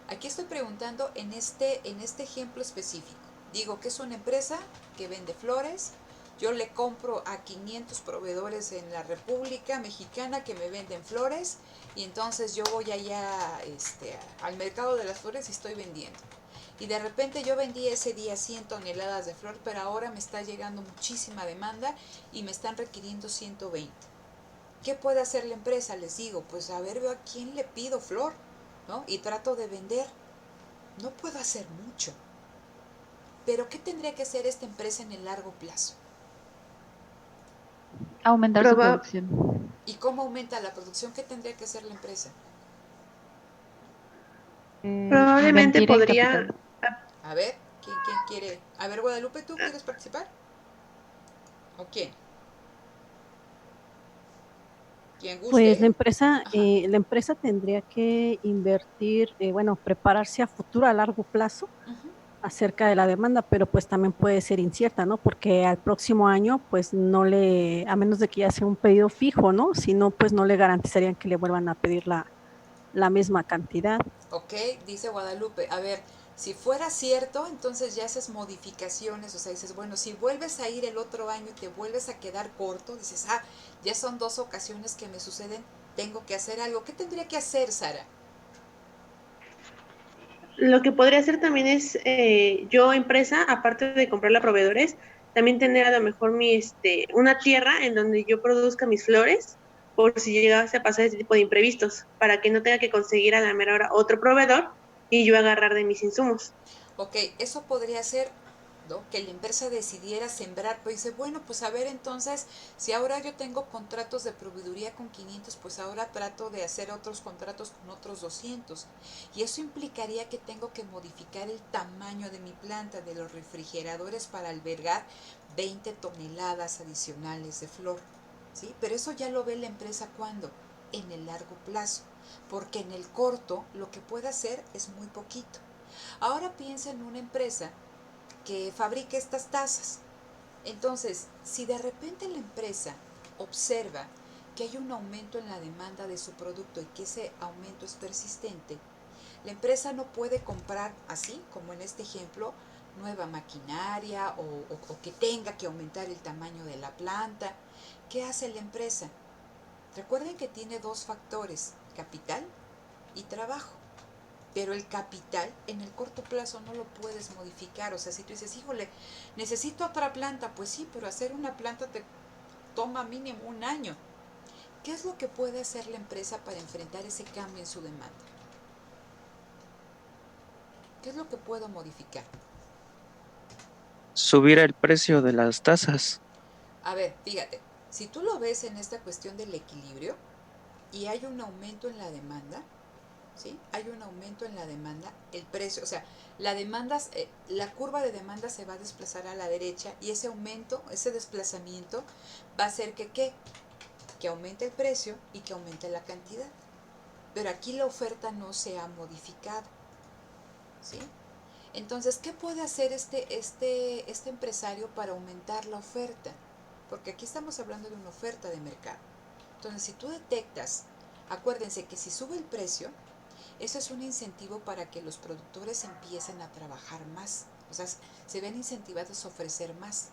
Aquí estoy preguntando en este ejemplo específico. Digo que es una empresa que vende flores. Yo le compro a 500 proveedores en la República Mexicana que me venden flores y entonces yo voy allá al mercado de las flores y estoy vendiendo. Y de repente yo vendí ese día 100 toneladas de flor, pero ahora me está llegando muchísima demanda y me están requiriendo 120. ¿Qué puede hacer la empresa? Les digo, pues a ver, veo a quién le pido flor, ¿no? Y trato de vender. No puedo hacer mucho. Pero ¿qué tendría que hacer esta empresa en el largo plazo? Aumentar su Proba- producción. ¿Y cómo aumenta la producción? ¿Qué tendría que hacer la empresa? Probablemente Invertir en podría, capital. A ver, ¿quién quiere? A ver, Guadalupe, ¿tú quieres participar? ¿O quién? ¿Quién guste, Pues eh? Ajá. la empresa tendría que invertir, bueno, prepararse a futuro, a largo plazo, Ujú. acerca de la demanda, pero pues también puede ser incierta, ¿no? Porque al próximo año, pues no le, a menos de que ya sea un pedido fijo, ¿no? Si no, pues no le garantizarían que le vuelvan a pedir la misma cantidad. Ok, dice Guadalupe, a ver, si fuera cierto, entonces ya haces modificaciones, o sea, dices, bueno, si vuelves a ir el otro año y te vuelves a quedar corto, dices, ya son 2 ocasiones que me suceden, tengo que hacer algo. ¿Qué tendría que hacer, Sara? lo que podría hacer también es, yo empresa, aparte de comprarle a proveedores, también tener a lo mejor una tierra en donde yo produzca mis flores, por si llegase a pasar ese tipo de imprevistos, para que no tenga que conseguir a la mera hora otro proveedor y yo agarrar de mis insumos. Ok, eso podría ser, ¿no? Que la empresa decidiera sembrar, pero dice, bueno, pues a ver entonces, si ahora yo tengo contratos de proveeduría con 500, pues ahora trato de hacer otros contratos con otros 200. Y eso implicaría que tengo que modificar el tamaño de mi planta, de los refrigeradores para albergar 20 toneladas adicionales de flor. ¿Sí? Pero eso ya lo ve la empresa cuando, en el largo plazo, porque en el corto lo que puede hacer es muy poquito. Ahora piensa en una empresa que fabrique estas tazas. Entonces, si de repente la empresa observa que hay un aumento en la demanda de su producto y que ese aumento es persistente, la empresa no puede comprar así, como en este ejemplo, nueva maquinaria o que tenga que aumentar el tamaño de la planta. ¿Qué hace la empresa? Recuerden que tiene dos factores, capital y trabajo. Pero el capital en el corto plazo no lo puedes modificar. O sea, si tú dices, híjole, necesito otra planta, pues sí, pero hacer una planta te toma mínimo un año. ¿Qué es lo que puede hacer la empresa para enfrentar ese cambio en su demanda? ¿Qué es lo que puedo modificar? Subir el precio de las tasas. A ver, fíjate, si tú lo ves en esta cuestión del equilibrio y hay un aumento en la demanda, ¿sí? Hay un aumento en la demanda, el precio, o sea, la curva de demanda se va a desplazar a la derecha y ese aumento, ese desplazamiento va a hacer que aumente el precio y que aumente la cantidad. Pero aquí la oferta no se ha modificado, ¿sí? Entonces, ¿qué puede hacer este empresario para aumentar la oferta? Porque aquí estamos hablando de una oferta de mercado. Entonces, si tú detectas, acuérdense que si sube el precio, eso es un incentivo para que los productores empiecen a trabajar más. O sea, se ven incentivados a ofrecer más.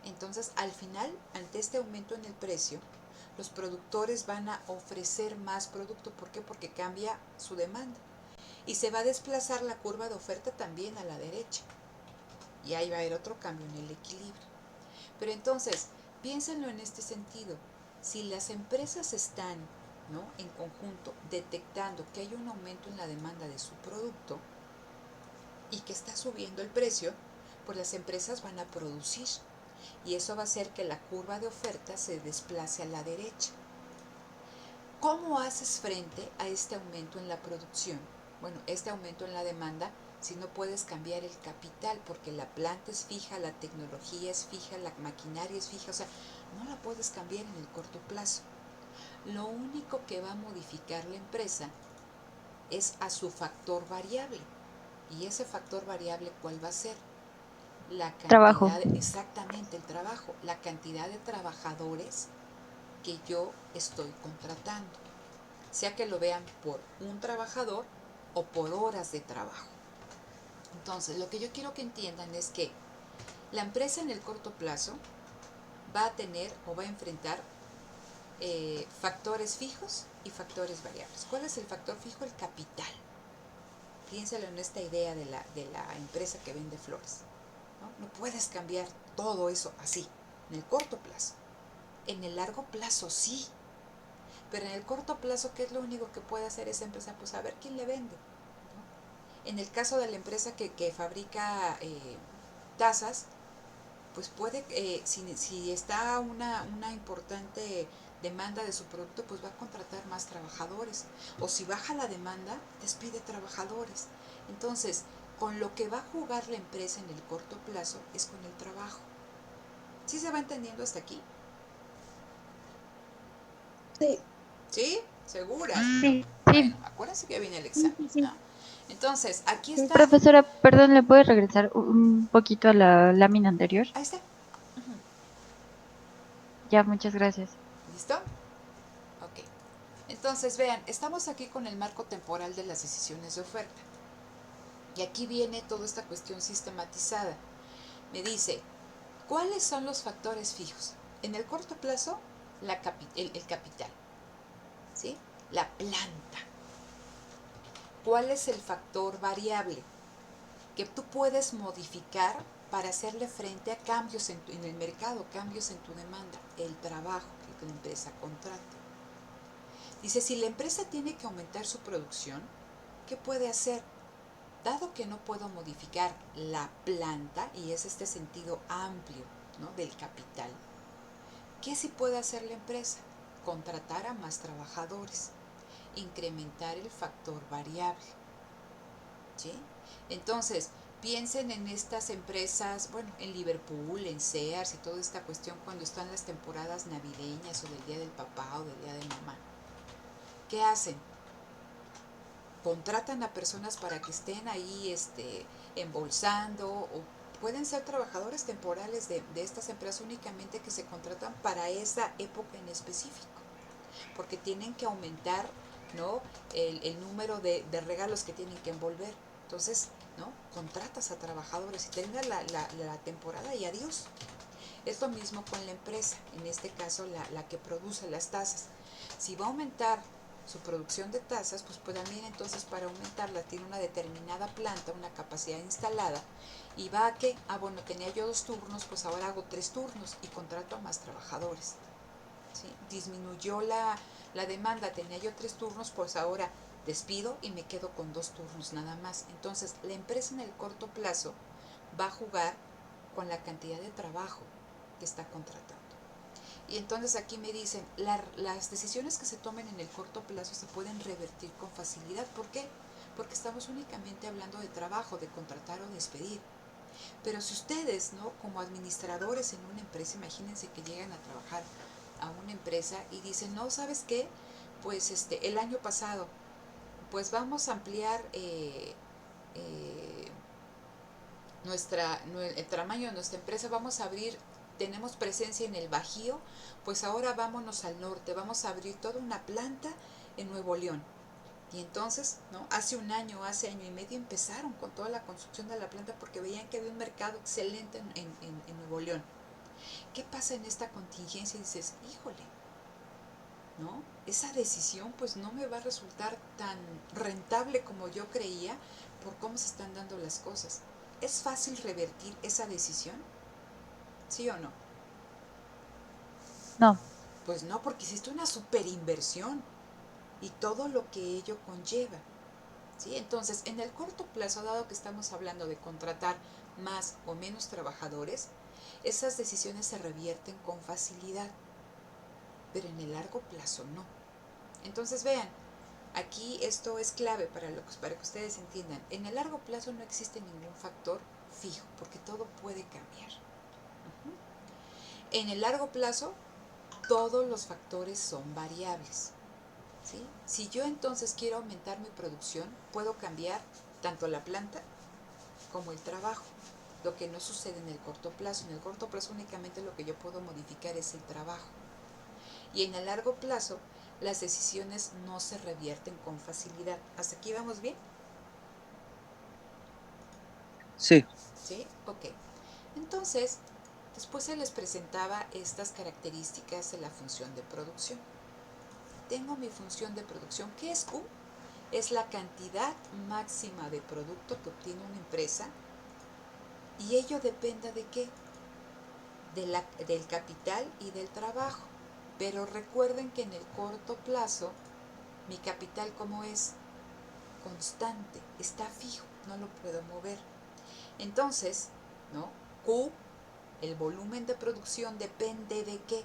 Entonces, al final, ante este aumento en el precio, los productores van a ofrecer más producto. ¿Por qué? Porque cambia su demanda. Y se va a desplazar la curva de oferta también a la derecha. Y ahí va a haber otro cambio en el equilibrio. Pero entonces, piénsenlo en este sentido. Si las empresas están, ¿no?, en conjunto detectando que hay un aumento en la demanda de su producto y que está subiendo el precio, pues las empresas van a producir. Y eso va a hacer que la curva de oferta se desplace a la derecha. ¿Cómo haces frente a este aumento en la producción? Bueno, este aumento en la demanda, si no puedes cambiar el capital, porque la planta es fija, la tecnología es fija, la maquinaria es fija, o sea, no la puedes cambiar en el corto plazo. Lo único que va a modificar la empresa es a su factor variable. ¿Y ese factor variable cuál va a ser? La Trabajo. cantidad, exactamente el trabajo, la cantidad de trabajadores que yo estoy contratando, sea que lo vean por un trabajador o por horas de trabajo. Entonces, lo que yo quiero que entiendan es que la empresa en el corto plazo va a tener o va a enfrentar factores fijos y factores variables. ¿Cuál es el factor fijo? El capital. Piénsalo en esta idea de la empresa que vende flores. No puedes cambiar todo eso así, en el corto plazo. En el largo plazo sí, pero en el corto plazo, ¿qué es lo único que puede hacer esa empresa? Pues a ver quién le vende, ¿no? En el caso de la empresa que fabrica tazas, pues puede, si está una importante demanda de su producto, pues va a contratar más trabajadores. O si baja la demanda, despide trabajadores. Entonces, con lo que va a jugar la empresa en el corto plazo es con el trabajo. ¿Sí se va entendiendo hasta aquí? Sí. ¿Sí? ¿Segura? Sí, sí. Bueno, acuérdense que viene el examen, ¿no? Entonces, aquí Sí. está. Profesora, perdón, ¿le puede regresar un poquito a la lámina anterior? Ahí está. Ya, muchas gracias. ¿Listo? Ok. Entonces, vean, estamos aquí con el marco temporal de las decisiones de oferta. Y aquí viene toda esta cuestión sistematizada. Me dice, ¿cuáles son los factores fijos? En el corto plazo, el capital, ¿sí? La planta. ¿Cuál es el factor variable que tú puedes modificar para hacerle frente a cambios en el mercado, cambios en tu demanda? El trabajo que la empresa contrata. Dice, si la empresa tiene que aumentar su producción, ¿qué puede hacer? Dado que no puedo modificar la planta, y es este sentido amplio, ¿no?, del capital, ¿qué sí puede hacer la empresa? Contratar a más trabajadores, incrementar el factor variable, ¿sí? Entonces, piensen en estas empresas, bueno, en Liverpool, en Sears y toda esta cuestión cuando están las temporadas navideñas o del Día del Papá o del Día de Mamá. ¿Qué hacen? Contratan a personas para que estén ahí embolsando o pueden ser trabajadores temporales de estas empresas únicamente que se contratan para esa época en específico, porque tienen que aumentar, ¿no?, el número de regalos que tienen que envolver. Entonces, ¿no?, contratas a trabajadores y tengas la temporada y adiós. Es lo mismo con la empresa, en este caso la que produce las tazas. Si va a aumentar su producción de tazas, pues también entonces para aumentarla tiene una determinada planta, una capacidad instalada, y va a que, bueno, tenía yo 2 turnos, pues ahora hago 3 turnos y contrato a más trabajadores. ¿Sí? Disminuyó la demanda, tenía yo 3 turnos, pues ahora despido y me quedo con 2 turnos nada más. Entonces, la empresa en el corto plazo va a jugar con la cantidad de trabajo que está contratando. Y entonces aquí me dicen, las decisiones que se tomen en el corto plazo se pueden revertir con facilidad. ¿Por qué? Porque estamos únicamente hablando de trabajo, de contratar o despedir. Pero si ustedes, ¿no?, como administradores en una empresa, imagínense que llegan a trabajar a una empresa y dicen, no, ¿sabes qué? Pues el año pasado, pues vamos a ampliar el tamaño de nuestra empresa, vamos a abrir, tenemos presencia en el Bajío, pues ahora vámonos al norte, vamos a abrir toda una planta en Nuevo León. Y entonces, ¿no?, hace un año, hace año y medio empezaron con toda la construcción de la planta porque veían que había un mercado excelente en Nuevo León. ¿Qué pasa en esta contingencia? Y dices, híjole, ¿no?, esa decisión pues no me va a resultar tan rentable como yo creía por cómo se están dando las cosas. ¿Es fácil revertir esa decisión? ¿Sí o no? No, Pues no, porque hiciste una super inversión y todo lo que ello conlleva. ¿Sí? Entonces, en el corto plazo, dado que estamos hablando de contratar más o menos trabajadores, esas decisiones se revierten con facilidad, pero en el largo plazo no. Entonces, vean, aquí esto es clave para que ustedes entiendan. En el largo plazo no existe ningún factor fijo, porque todo puede cambiar. En el largo plazo, todos los factores son variables. ¿Sí? Si yo entonces quiero aumentar mi producción, puedo cambiar tanto la planta como el trabajo, lo que no sucede en el corto plazo. En el corto plazo únicamente lo que yo puedo modificar es el trabajo. Y en el largo plazo, las decisiones no se revierten con facilidad. ¿Hasta aquí vamos bien? Sí, ¿Sí? Ok. Entonces, después se les presentaba estas características de la función de producción. Tengo mi función de producción. ¿Qué es Q? Es la cantidad máxima de producto que obtiene una empresa, y ello depende de qué, del capital y del trabajo. Pero recuerden que en el corto plazo mi capital, ¿cómo es? Constante, está fijo, no lo puedo mover. Entonces, ¿no?, Q, el volumen de producción, depende de qué,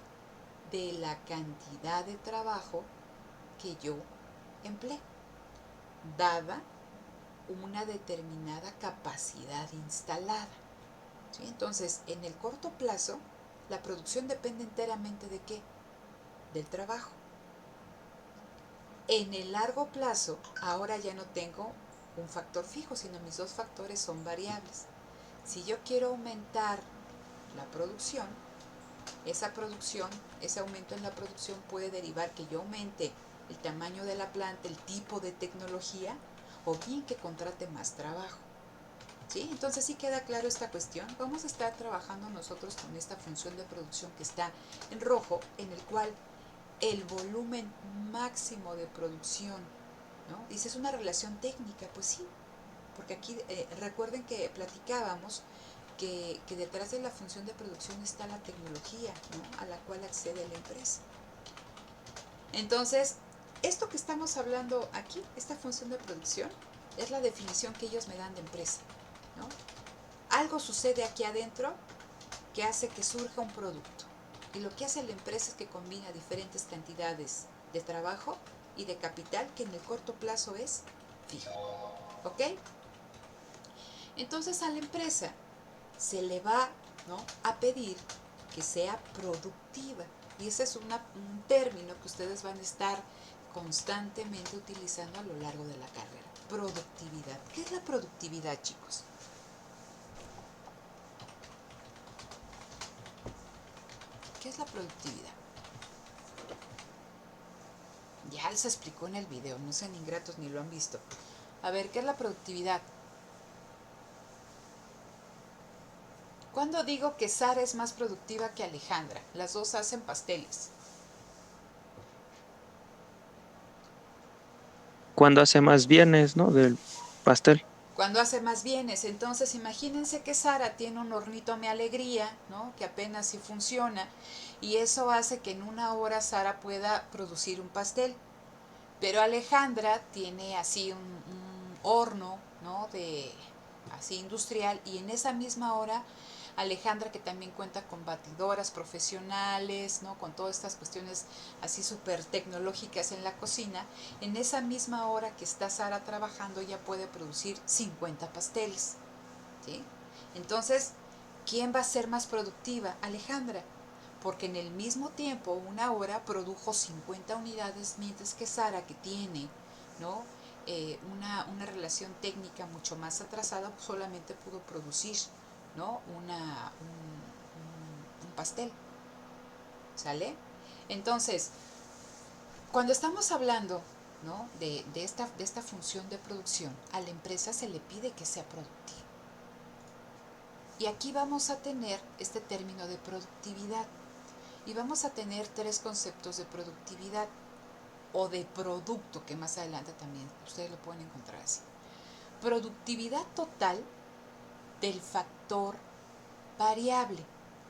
de la cantidad de trabajo que yo empleé, dada una determinada capacidad instalada. ¿Sí? Entonces, en el corto plazo, la producción depende enteramente de qué, del trabajo. En el largo plazo, ahora ya no tengo un factor fijo, sino mis 2 factores son variables. Si yo quiero aumentar la producción, ese aumento en la producción puede derivar que yo aumente el tamaño de la planta, el tipo de tecnología, o bien que contrate más trabajo. ¿Sí? Entonces sí queda claro esta cuestión. Vamos a estar trabajando nosotros con esta función de producción que está en rojo, en el cual el volumen máximo de producción, ¿no? Dice, es una relación técnica, pues sí, porque aquí recuerden que platicábamos que detrás de la función de producción está la tecnología, ¿no?, a la cual accede la empresa. Entonces, esto que estamos hablando aquí, esta función de producción, es la definición que ellos me dan de empresa, ¿no? Algo sucede aquí adentro que hace que surja un producto. Y lo que hace la empresa es que combina diferentes cantidades de trabajo y de capital que en el corto plazo es fijo. ¿Ok? Entonces a la empresa se le va, ¿no?, a pedir que sea productiva. Y ese es un término que ustedes van a estar constantemente utilizando a lo largo de la carrera. Productividad. ¿Qué es la productividad, chicos? es la productividad? Ya se explicó en el video, no sean ingratos ni lo han visto. A ver, ¿qué es la productividad? ¿Cuándo digo que Sara es más productiva que Alejandra? Las dos hacen pasteles. Cuando hace más bienes, ¿no? Del pastel. Cuando hace más bienes. Entonces imagínense que Sara tiene un hornito Mi Alegría, ¿no? Que apenas sí funciona, y eso hace que en una hora Sara pueda producir un pastel. Pero Alejandra tiene así un horno, ¿no? Así industrial, y en esa misma hora Alejandra, que también cuenta con batidoras profesionales, ¿no? Con todas estas cuestiones así súper tecnológicas en la cocina, en esa misma hora que está Sara trabajando ya puede producir 50 pasteles, ¿sí? Entonces, ¿quién va a ser más productiva? Alejandra, porque en el mismo tiempo, una hora produjo 50 unidades, mientras que Sara, que tiene, ¿no? Una relación técnica mucho más atrasada, pues solamente pudo producir, ¿no? Un pastel, ¿sale? Entonces, cuando estamos hablando, ¿no? de esta función de producción, a la empresa se le pide que sea productiva. Y aquí vamos a tener este término de productividad. Y vamos a tener tres conceptos de productividad o de producto, que más adelante también ustedes lo pueden encontrar así. Productividad total del factor variable.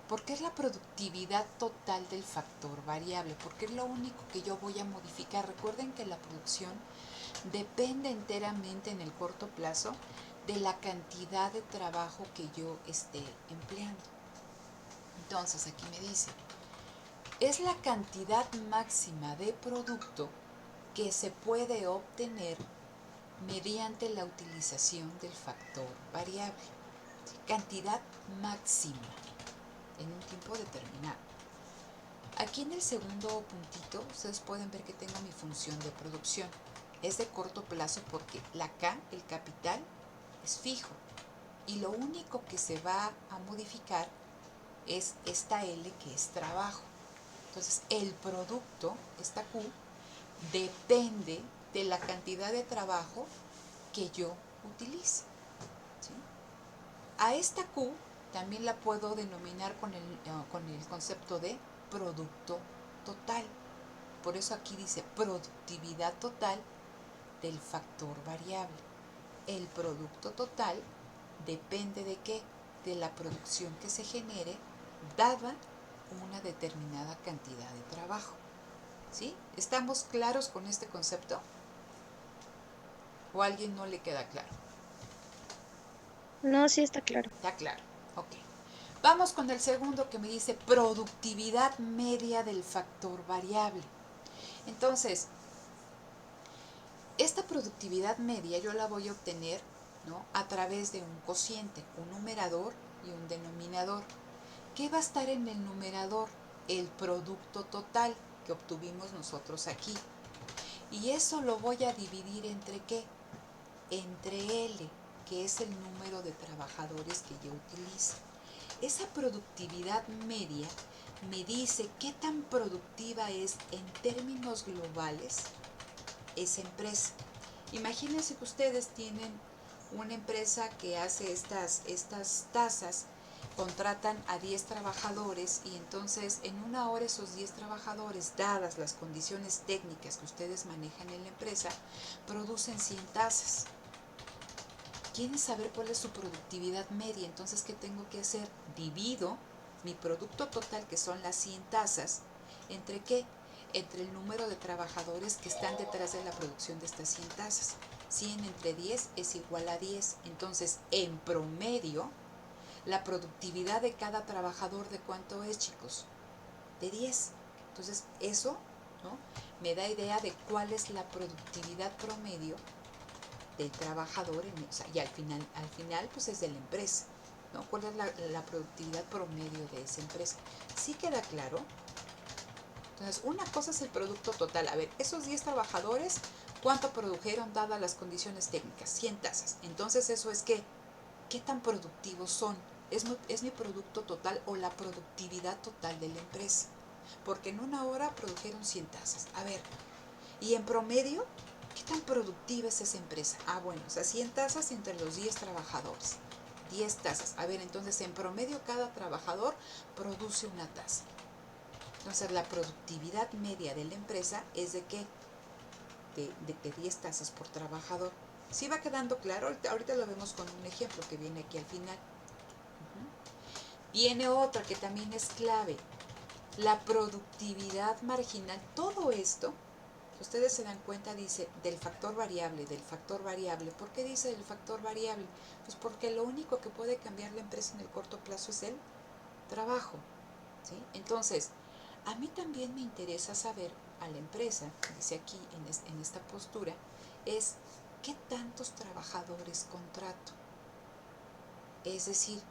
¿Por qué es la productividad total del factor variable? Porque es lo único que yo voy a modificar. Recuerden que la producción depende enteramente en el corto plazo de la cantidad de trabajo que yo esté empleando. Entonces aquí me dice, es la cantidad máxima de producto que se puede obtener mediante la utilización del factor variable. Cantidad máxima en un tiempo determinado. Aquí en el segundo puntito ustedes pueden ver que tengo mi función de producción. Es de corto plazo porque la K, el capital, es fijo. Y lo único que se va a modificar es esta L, que es trabajo. Entonces, el producto, esta Q, depende de la cantidad de trabajo que yo utilice, ¿sí? A esta Q también la puedo denominar con el concepto de producto total. Por eso aquí dice productividad total del factor variable. El producto total depende de qué? De la producción que se genere dada una determinada cantidad de trabajo. ¿Sí? ¿Estamos claros con este concepto? ¿O a alguien no le queda claro? No, sí está claro. Está claro. Ok. Vamos con el segundo, que me dice productividad media del factor variable. Entonces, esta productividad media yo la voy a obtener, ¿no? A través de un cociente, un numerador y un denominador. ¿Qué va a estar en el numerador? El producto total que obtuvimos nosotros aquí. Y eso lo voy a dividir ¿entre qué? Entre L, que es el número de trabajadores que yo utilizo. Esa productividad media me dice qué tan productiva es en términos globales esa empresa. Imagínense que ustedes tienen una empresa que hace estas tazas, contratan a 10 trabajadores y entonces en una hora esos 10 trabajadores, dadas las condiciones técnicas que ustedes manejan en la empresa, producen 100 tazas. ¿Quieren saber cuál es su productividad media? Entonces, ¿qué tengo que hacer? Divido mi producto total, que son las 100 tazas, ¿entre qué? Entre el número de trabajadores que están detrás de la producción de estas 100 tazas. 100 entre 10 es igual a 10. Entonces, en promedio, la productividad de cada trabajador, ¿de cuánto es, chicos? De 10. Entonces, eso, ¿no?, me da idea de cuál es la productividad promedio del trabajador, y al final pues es de la empresa, ¿no? ¿Cuál es la productividad promedio de esa empresa? ¿Sí queda claro? Entonces, una cosa es el producto total. A ver, esos 10 trabajadores, ¿cuánto produjeron dadas las condiciones técnicas? 100 tazas. Entonces, eso es ¿qué tan productivos son? es mi producto total o la productividad total de la empresa. Porque en una hora produjeron 100 tazas. A ver, y en promedio, ¿qué tan productiva es esa empresa? Bueno, o sea, 100 tazas entre los 10 trabajadores. 10 tazas. A ver, entonces en promedio cada trabajador produce una taza. Entonces la productividad media de la empresa es de ¿qué? De 10 tazas por trabajador. ¿Sí va quedando claro? Ahorita lo vemos con un ejemplo que viene aquí al final. Viene otra que también es clave. La productividad marginal. Todo esto, ustedes se dan cuenta, dice del factor variable, del factor variable. ¿Por qué dice del factor variable? Pues porque lo único que puede cambiar la empresa en el corto plazo es el trabajo. ¿Sí? Entonces, a mí también me interesa saber a la empresa, dice aquí en esta postura, es qué tantos trabajadores contrato. Es decir,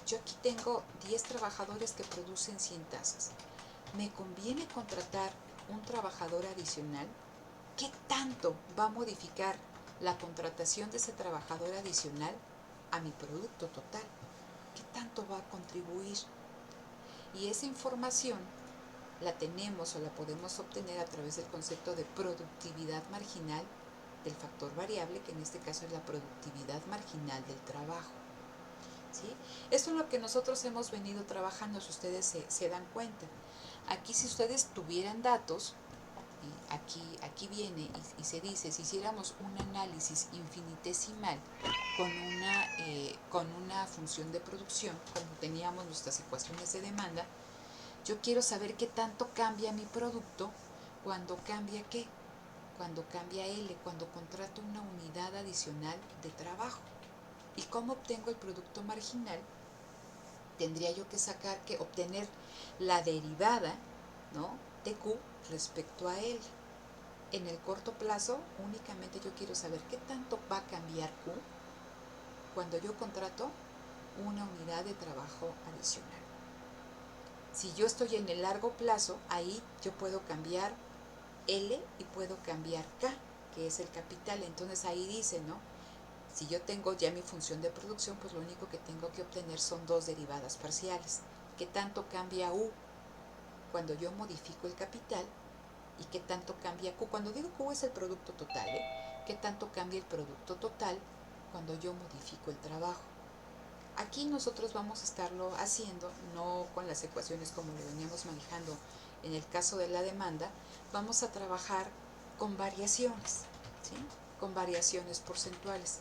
yo aquí tengo 10 trabajadores que producen 100 tazas. ¿Me conviene contratar un trabajador adicional? ¿Qué tanto va a modificar la contratación de ese trabajador adicional a mi producto total? ¿Qué tanto va a contribuir? Y esa información la tenemos o la podemos obtener a través del concepto de productividad marginal del factor variable, que en este caso es la productividad marginal del trabajo. ¿Sí? Esto es lo que nosotros hemos venido trabajando, si ustedes se dan cuenta. Aquí si ustedes tuvieran datos, aquí viene y se dice, si hiciéramos un análisis infinitesimal con una función de producción, como teníamos nuestras ecuaciones de demanda, yo quiero saber qué tanto cambia mi producto cuando cambia ¿qué? Cuando cambia L, cuando contrato una unidad adicional de trabajo. ¿Y cómo obtengo el producto marginal? Tendría yo que obtener la derivada, ¿no?, de Q respecto a L. En el corto plazo, únicamente yo quiero saber qué tanto va a cambiar Q cuando yo contrato una unidad de trabajo adicional. Si yo estoy en el largo plazo, ahí yo puedo cambiar L y puedo cambiar K, que es el capital. Entonces ahí dice, ¿no? Si yo tengo ya mi función de producción, pues lo único que tengo que obtener son dos derivadas parciales. ¿Qué tanto cambia U cuando yo modifico el capital? ¿Y qué tanto cambia Q? Cuando digo Q es el producto total, ¿eh? ¿Qué tanto cambia el producto total cuando yo modifico el trabajo? Aquí nosotros vamos a estarlo haciendo, no con las ecuaciones como lo veníamos manejando en el caso de la demanda, vamos a trabajar con variaciones, ¿sí? Con variaciones porcentuales.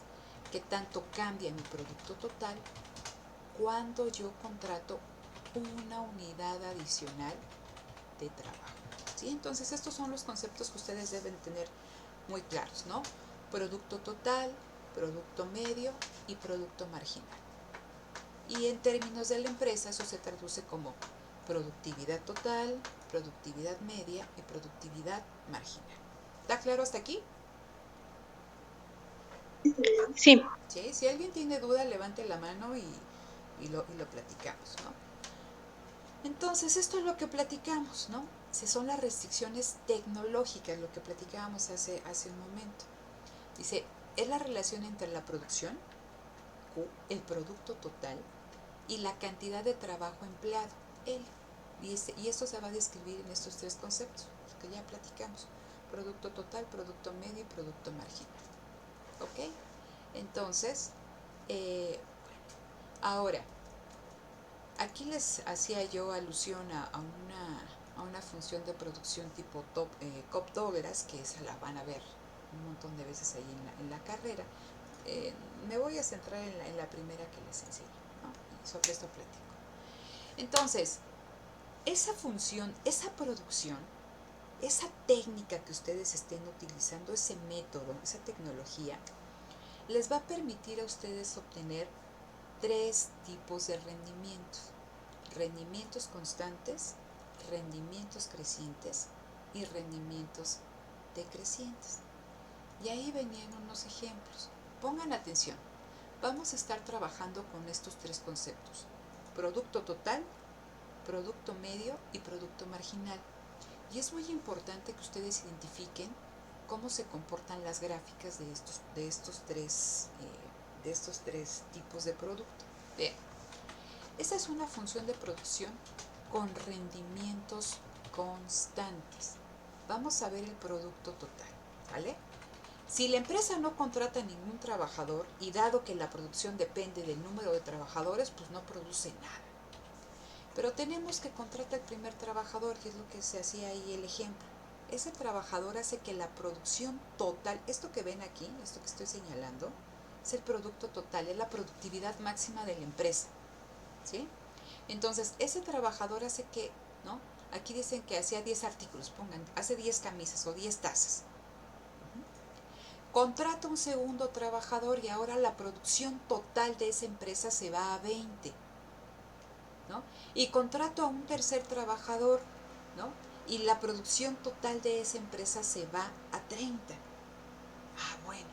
¿Qué tanto cambia mi producto total cuando yo contrato una unidad adicional de trabajo? ¿Sí? Entonces estos son los conceptos que ustedes deben tener muy claros, ¿no? Producto total, producto medio y producto marginal. Y en términos de la empresa eso se traduce como productividad total, productividad media y productividad marginal. ¿Está claro hasta aquí? Sí. ¿Sí? Si alguien tiene duda, levante la mano y lo platicamos, ¿no? Entonces, esto es lo que platicamos, ¿no? Son las restricciones tecnológicas, lo que platicábamos hace un momento. Dice, es la relación entre la producción, Q, el producto total, y la cantidad de trabajo empleado, L. Y esto se va a describir en estos tres conceptos que ya platicamos. Producto total, producto medio y producto marginal. ¿Ok? Entonces, ahora, aquí les hacía yo alusión a una función de producción tipo Cobb-Douglas, que esa la van a ver un montón de veces ahí en la carrera. Me voy a centrar en la primera que les enseño, ¿no? Y sobre esto platico. Entonces, esa función, esa producción, esa técnica que ustedes estén utilizando, ese método, esa tecnología, les va a permitir a ustedes obtener tres tipos de rendimientos. Rendimientos constantes, rendimientos crecientes y rendimientos decrecientes. Y ahí venían unos ejemplos. Pongan atención. Vamos a estar trabajando con estos tres conceptos: producto total, producto medio y producto marginal. Y es muy importante que ustedes identifiquen cómo se comportan las gráficas de estos tres tipos de producto. Vean, Esa es una función de producción con rendimientos constantes. Vamos a ver el producto total, ¿vale? Si la empresa no contrata ningún trabajador y dado que la producción depende del número de trabajadores, pues no produce nada. Pero tenemos que contratar el primer trabajador, que es lo que se hacía ahí el ejemplo. Ese trabajador hace que la producción total, esto que ven aquí, esto que estoy señalando, es el producto total, es la productividad máxima de la empresa, ¿sí? Entonces, ese trabajador hace que, ¿no? Aquí dicen que hacía 10 artículos, pongan, hace 10 camisas o 10 tazas. Contrata un segundo trabajador y ahora la producción total de esa empresa se va a 20, ¿no? Y contrato a un tercer trabajador, ¿no? Y la producción total de esa empresa se va a 30. Ah, bueno,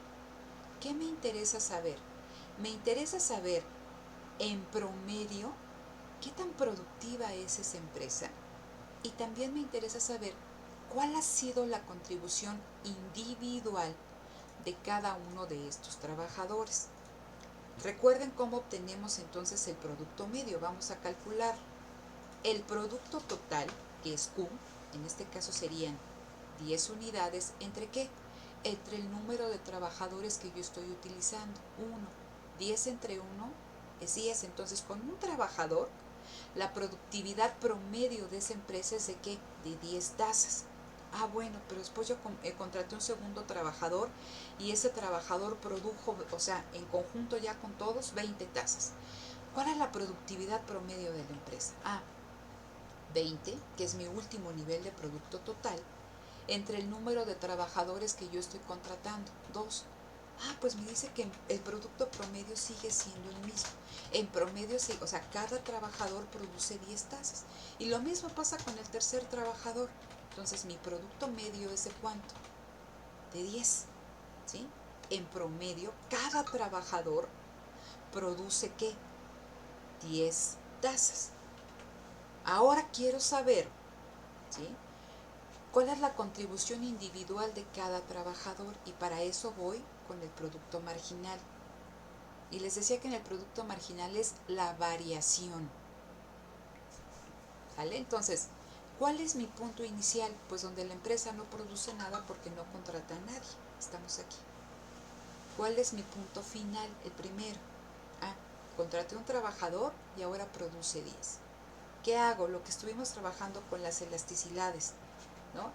¿qué me interesa saber? Me interesa saber, en promedio, qué tan productiva es esa empresa. Y también me interesa saber cuál ha sido la contribución individual de cada uno de estos trabajadores. Recuerden cómo obtenemos entonces el producto medio. Vamos a calcular el producto total, que es Q, en este caso serían 10 unidades, ¿entre qué? Entre el número de trabajadores que yo estoy utilizando, 1. 10 entre 1 es 10, entonces con un trabajador, la productividad promedio de esa empresa es de ¿qué? De 10 tazas. Ah, bueno, pero después yo contraté un segundo trabajador y ese trabajador produjo, o sea, en conjunto ya con todos, 20 tazas. ¿Cuál es la productividad promedio de la empresa? Ah, 20, que es mi último nivel de producto total, entre el número de trabajadores que yo estoy contratando, 2. Ah, pues me dice que el producto promedio sigue siendo el mismo. En promedio, sí, o sea, cada trabajador produce 10 tazas. Y lo mismo pasa con el tercer trabajador. Entonces, mi producto medio es de ¿cuánto? De 10, ¿sí? En promedio, cada trabajador produce ¿qué? 10 tazas. Ahora quiero saber, ¿sí? ¿Cuál es la contribución individual de cada trabajador? Y para eso voy con el producto marginal. Y les decía que en el producto marginal es la variación. ¿Vale? Entonces, ¿cuál es mi punto inicial? Pues donde la empresa no produce nada porque no contrata a nadie. Estamos aquí. ¿Cuál es mi punto final? El primero. Ah, contraté un trabajador y ahora produce 10. ¿Qué hago? Lo que estuvimos trabajando con las elasticidades, ¿no?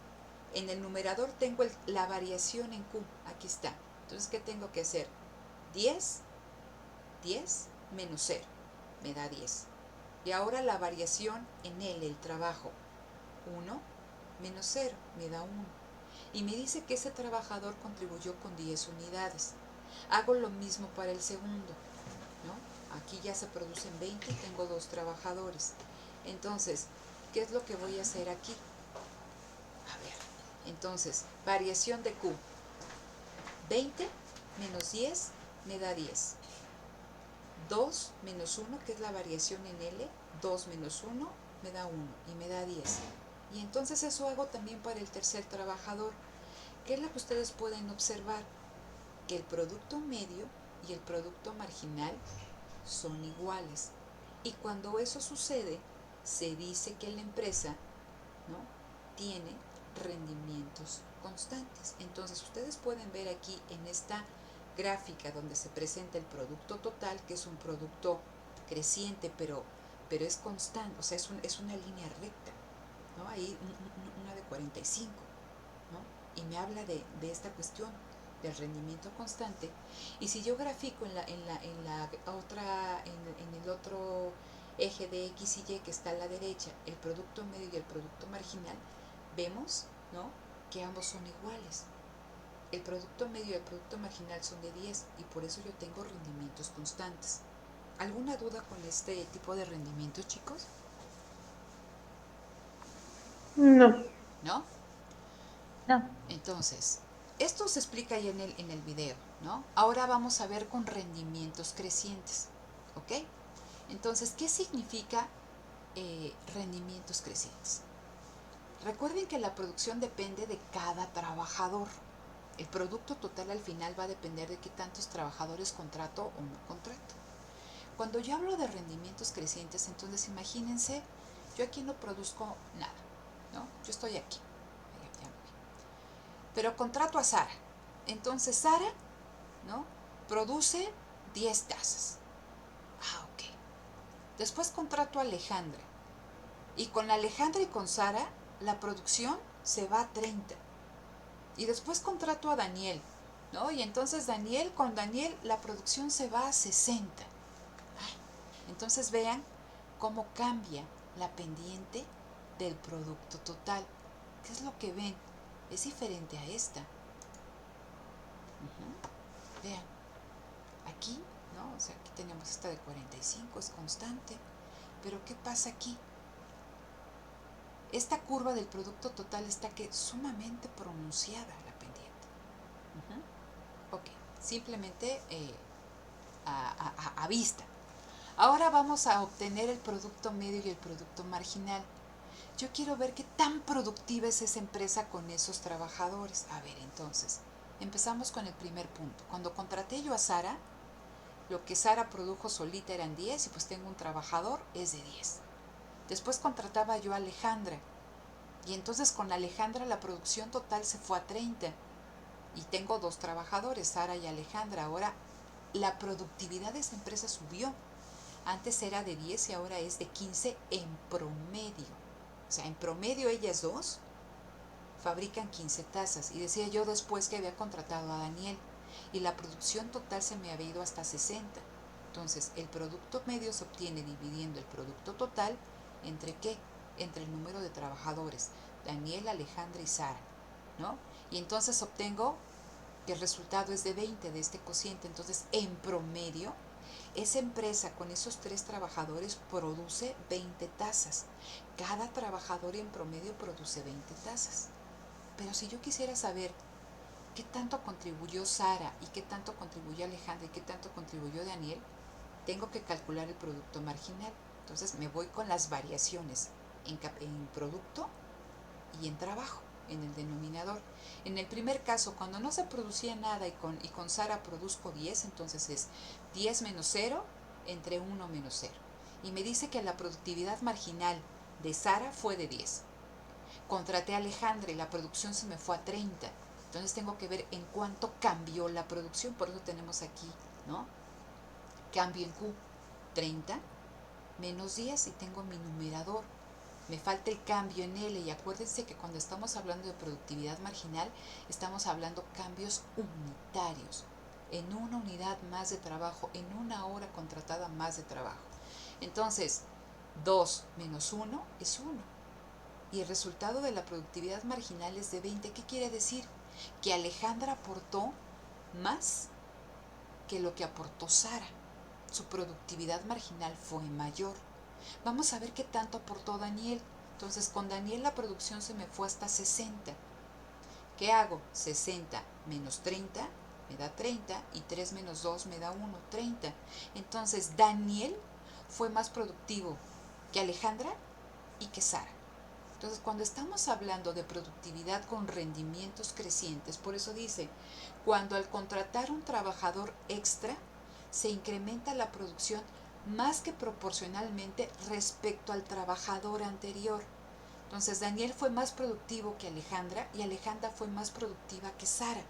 En el numerador tengo la variación en Q, aquí está. Entonces, ¿qué tengo que hacer? 10 menos 0, me da 10. Y ahora la variación en L, el trabajo, 1 menos 0, me da 1. Y me dice que ese trabajador contribuyó con 10 unidades. Hago lo mismo para el segundo, ¿no? Aquí ya se producen 20 y tengo 2 trabajadores. Entonces, ¿qué es lo que voy a hacer aquí? A ver, entonces, variación de Q. 20 menos 10 me da 10. 2 menos 1, que es la variación en L, 2 menos 1 me da 1 y me da 10. Y entonces eso hago también para el tercer trabajador. ¿Qué es lo que ustedes pueden observar? Que el producto medio y el producto marginal son iguales. Y cuando eso sucede, se dice que la empresa, ¿no?, tiene rendimientos constantes. Entonces ustedes pueden ver aquí en esta gráfica donde se presenta el producto total, que es un producto creciente, pero es constante, o sea, es una línea recta, ¿no? Ahí una de 45, ¿no? Y me habla de esta cuestión del rendimiento constante. Y si yo grafico en el otro eje de X y Y que está a la derecha, el producto medio y el producto marginal, vemos, ¿no?, que ambos son iguales. El producto medio y el producto marginal son de 10 y por eso yo tengo rendimientos constantes. ¿Alguna duda con este tipo de rendimientos, chicos? No. ¿No? No. Entonces, esto se explica ahí en el video, ¿no? Ahora vamos a ver con rendimientos crecientes, ¿ok? Entonces, ¿qué significa rendimientos crecientes? Recuerden que la producción depende de cada trabajador. El producto total al final va a depender de qué tantos trabajadores contrato o no contrato. Cuando yo hablo de rendimientos crecientes, entonces imagínense, yo aquí no produzco nada, ¿no? Yo estoy aquí, ya me vi. Pero contrato a Sara. Entonces Sara, ¿no?, produce 10 tazas. Ah, ok. Después contrato a Alejandra. Y con Alejandra y con Sara, la producción se va a 30. Y después contrato a Daniel, ¿no? Y entonces con Daniel la producción se va a 60. Entonces vean cómo cambia la pendiente del producto total. ¿Qué es lo que ven? Es diferente a esta. Vean, aquí, ¿no? O sea, aquí tenemos esta de 45, es constante. Pero ¿qué pasa aquí? Esta curva del producto total está que sumamente pronunciada la pendiente. Ok, simplemente a vista. Ahora vamos a obtener el producto medio y el producto marginal. Yo quiero ver qué tan productiva es esa empresa con esos trabajadores. A ver, entonces, empezamos con el primer punto. Cuando contraté yo a Sara, lo que Sara produjo solita eran 10 y pues tengo un trabajador, es de 10. Después contrataba yo a Alejandra y entonces con Alejandra la producción total se fue a 30 y tengo 2 trabajadores, Sara y Alejandra. Ahora la productividad de esa empresa subió. Antes era de 10 y ahora es de 15 en promedio. O sea, en promedio ellas dos fabrican 15 tazas. Y decía yo después que había contratado a Daniel y la producción total se me había ido hasta 60. Entonces, el producto medio se obtiene dividiendo el producto total entre ¿qué? Entre el número de trabajadores, Daniel, Alejandra y Sara, ¿no? Y entonces obtengo que el resultado es de 20 de este cociente. Entonces, en promedio, esa empresa con esos 3 trabajadores produce 20 tazas. Cada trabajador en promedio produce 20 tazas. Pero si yo quisiera saber qué tanto contribuyó Sara y qué tanto contribuyó Alejandra y qué tanto contribuyó Daniel, tengo que calcular el producto marginal. Entonces me voy con las variaciones en producto y en trabajo, en el denominador. En el primer caso, cuando no se producía nada y con Sara produzco 10, entonces es 10 menos 0 entre 1 menos 0. Y me dice que la productividad marginal de Sara fue de 10. Contraté a Alejandra y la producción se me fue a 30. Entonces tengo que ver en cuánto cambió la producción. Por eso tenemos aquí, ¿no?, cambio en Q. 30 menos 10 y tengo mi numerador. Me falta el cambio en L y acuérdense que cuando estamos hablando de productividad marginal estamos hablando cambios unitarios, en una unidad más de trabajo, en una hora contratada más de trabajo. Entonces 2 menos 1 es 1 y el resultado de la productividad marginal es de 20. ¿Qué quiere decir? Que Alejandra aportó más que lo que aportó Sara. Su productividad marginal fue mayor. Vamos a ver qué tanto aportó Daniel. Entonces con Daniel la producción se me fue hasta 60. ¿Qué hago? 60 menos 30 me da 30 y 3 menos 2 me da 1, 30. Entonces Daniel fue más productivo que Alejandra y que Sara. Entonces cuando estamos hablando de productividad con rendimientos crecientes, por eso dice, cuando al contratar un trabajador extra se incrementa la producción más que proporcionalmente respecto al trabajador anterior. Entonces Daniel fue más productivo que Alejandra y Alejandra fue más productiva que Sara.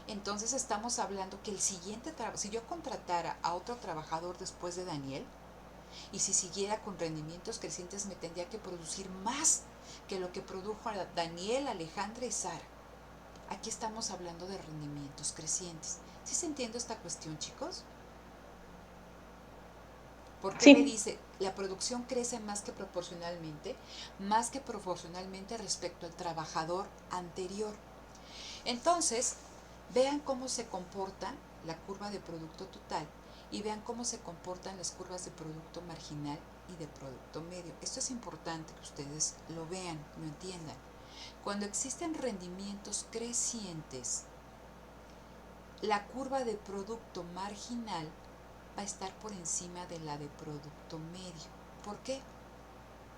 Entonces estamos hablando que el siguiente trabajo, si yo contratara a otro trabajador después de Daniel y si siguiera con rendimientos crecientes me tendría que producir más que lo que produjo Daniel, Alejandra y Sara. Aquí estamos hablando de rendimientos crecientes. ¿Sí se entiende esta cuestión, chicos? ¿Por qué me dice la producción crece más que proporcionalmente respecto al trabajador anterior? Entonces, vean cómo se comporta la curva de producto total y vean cómo se comportan las curvas de producto marginal y de producto medio. Esto es importante que ustedes lo vean, lo entiendan. Cuando existen rendimientos crecientes, la curva de producto marginal va a estar por encima de la de producto medio. ¿Por qué?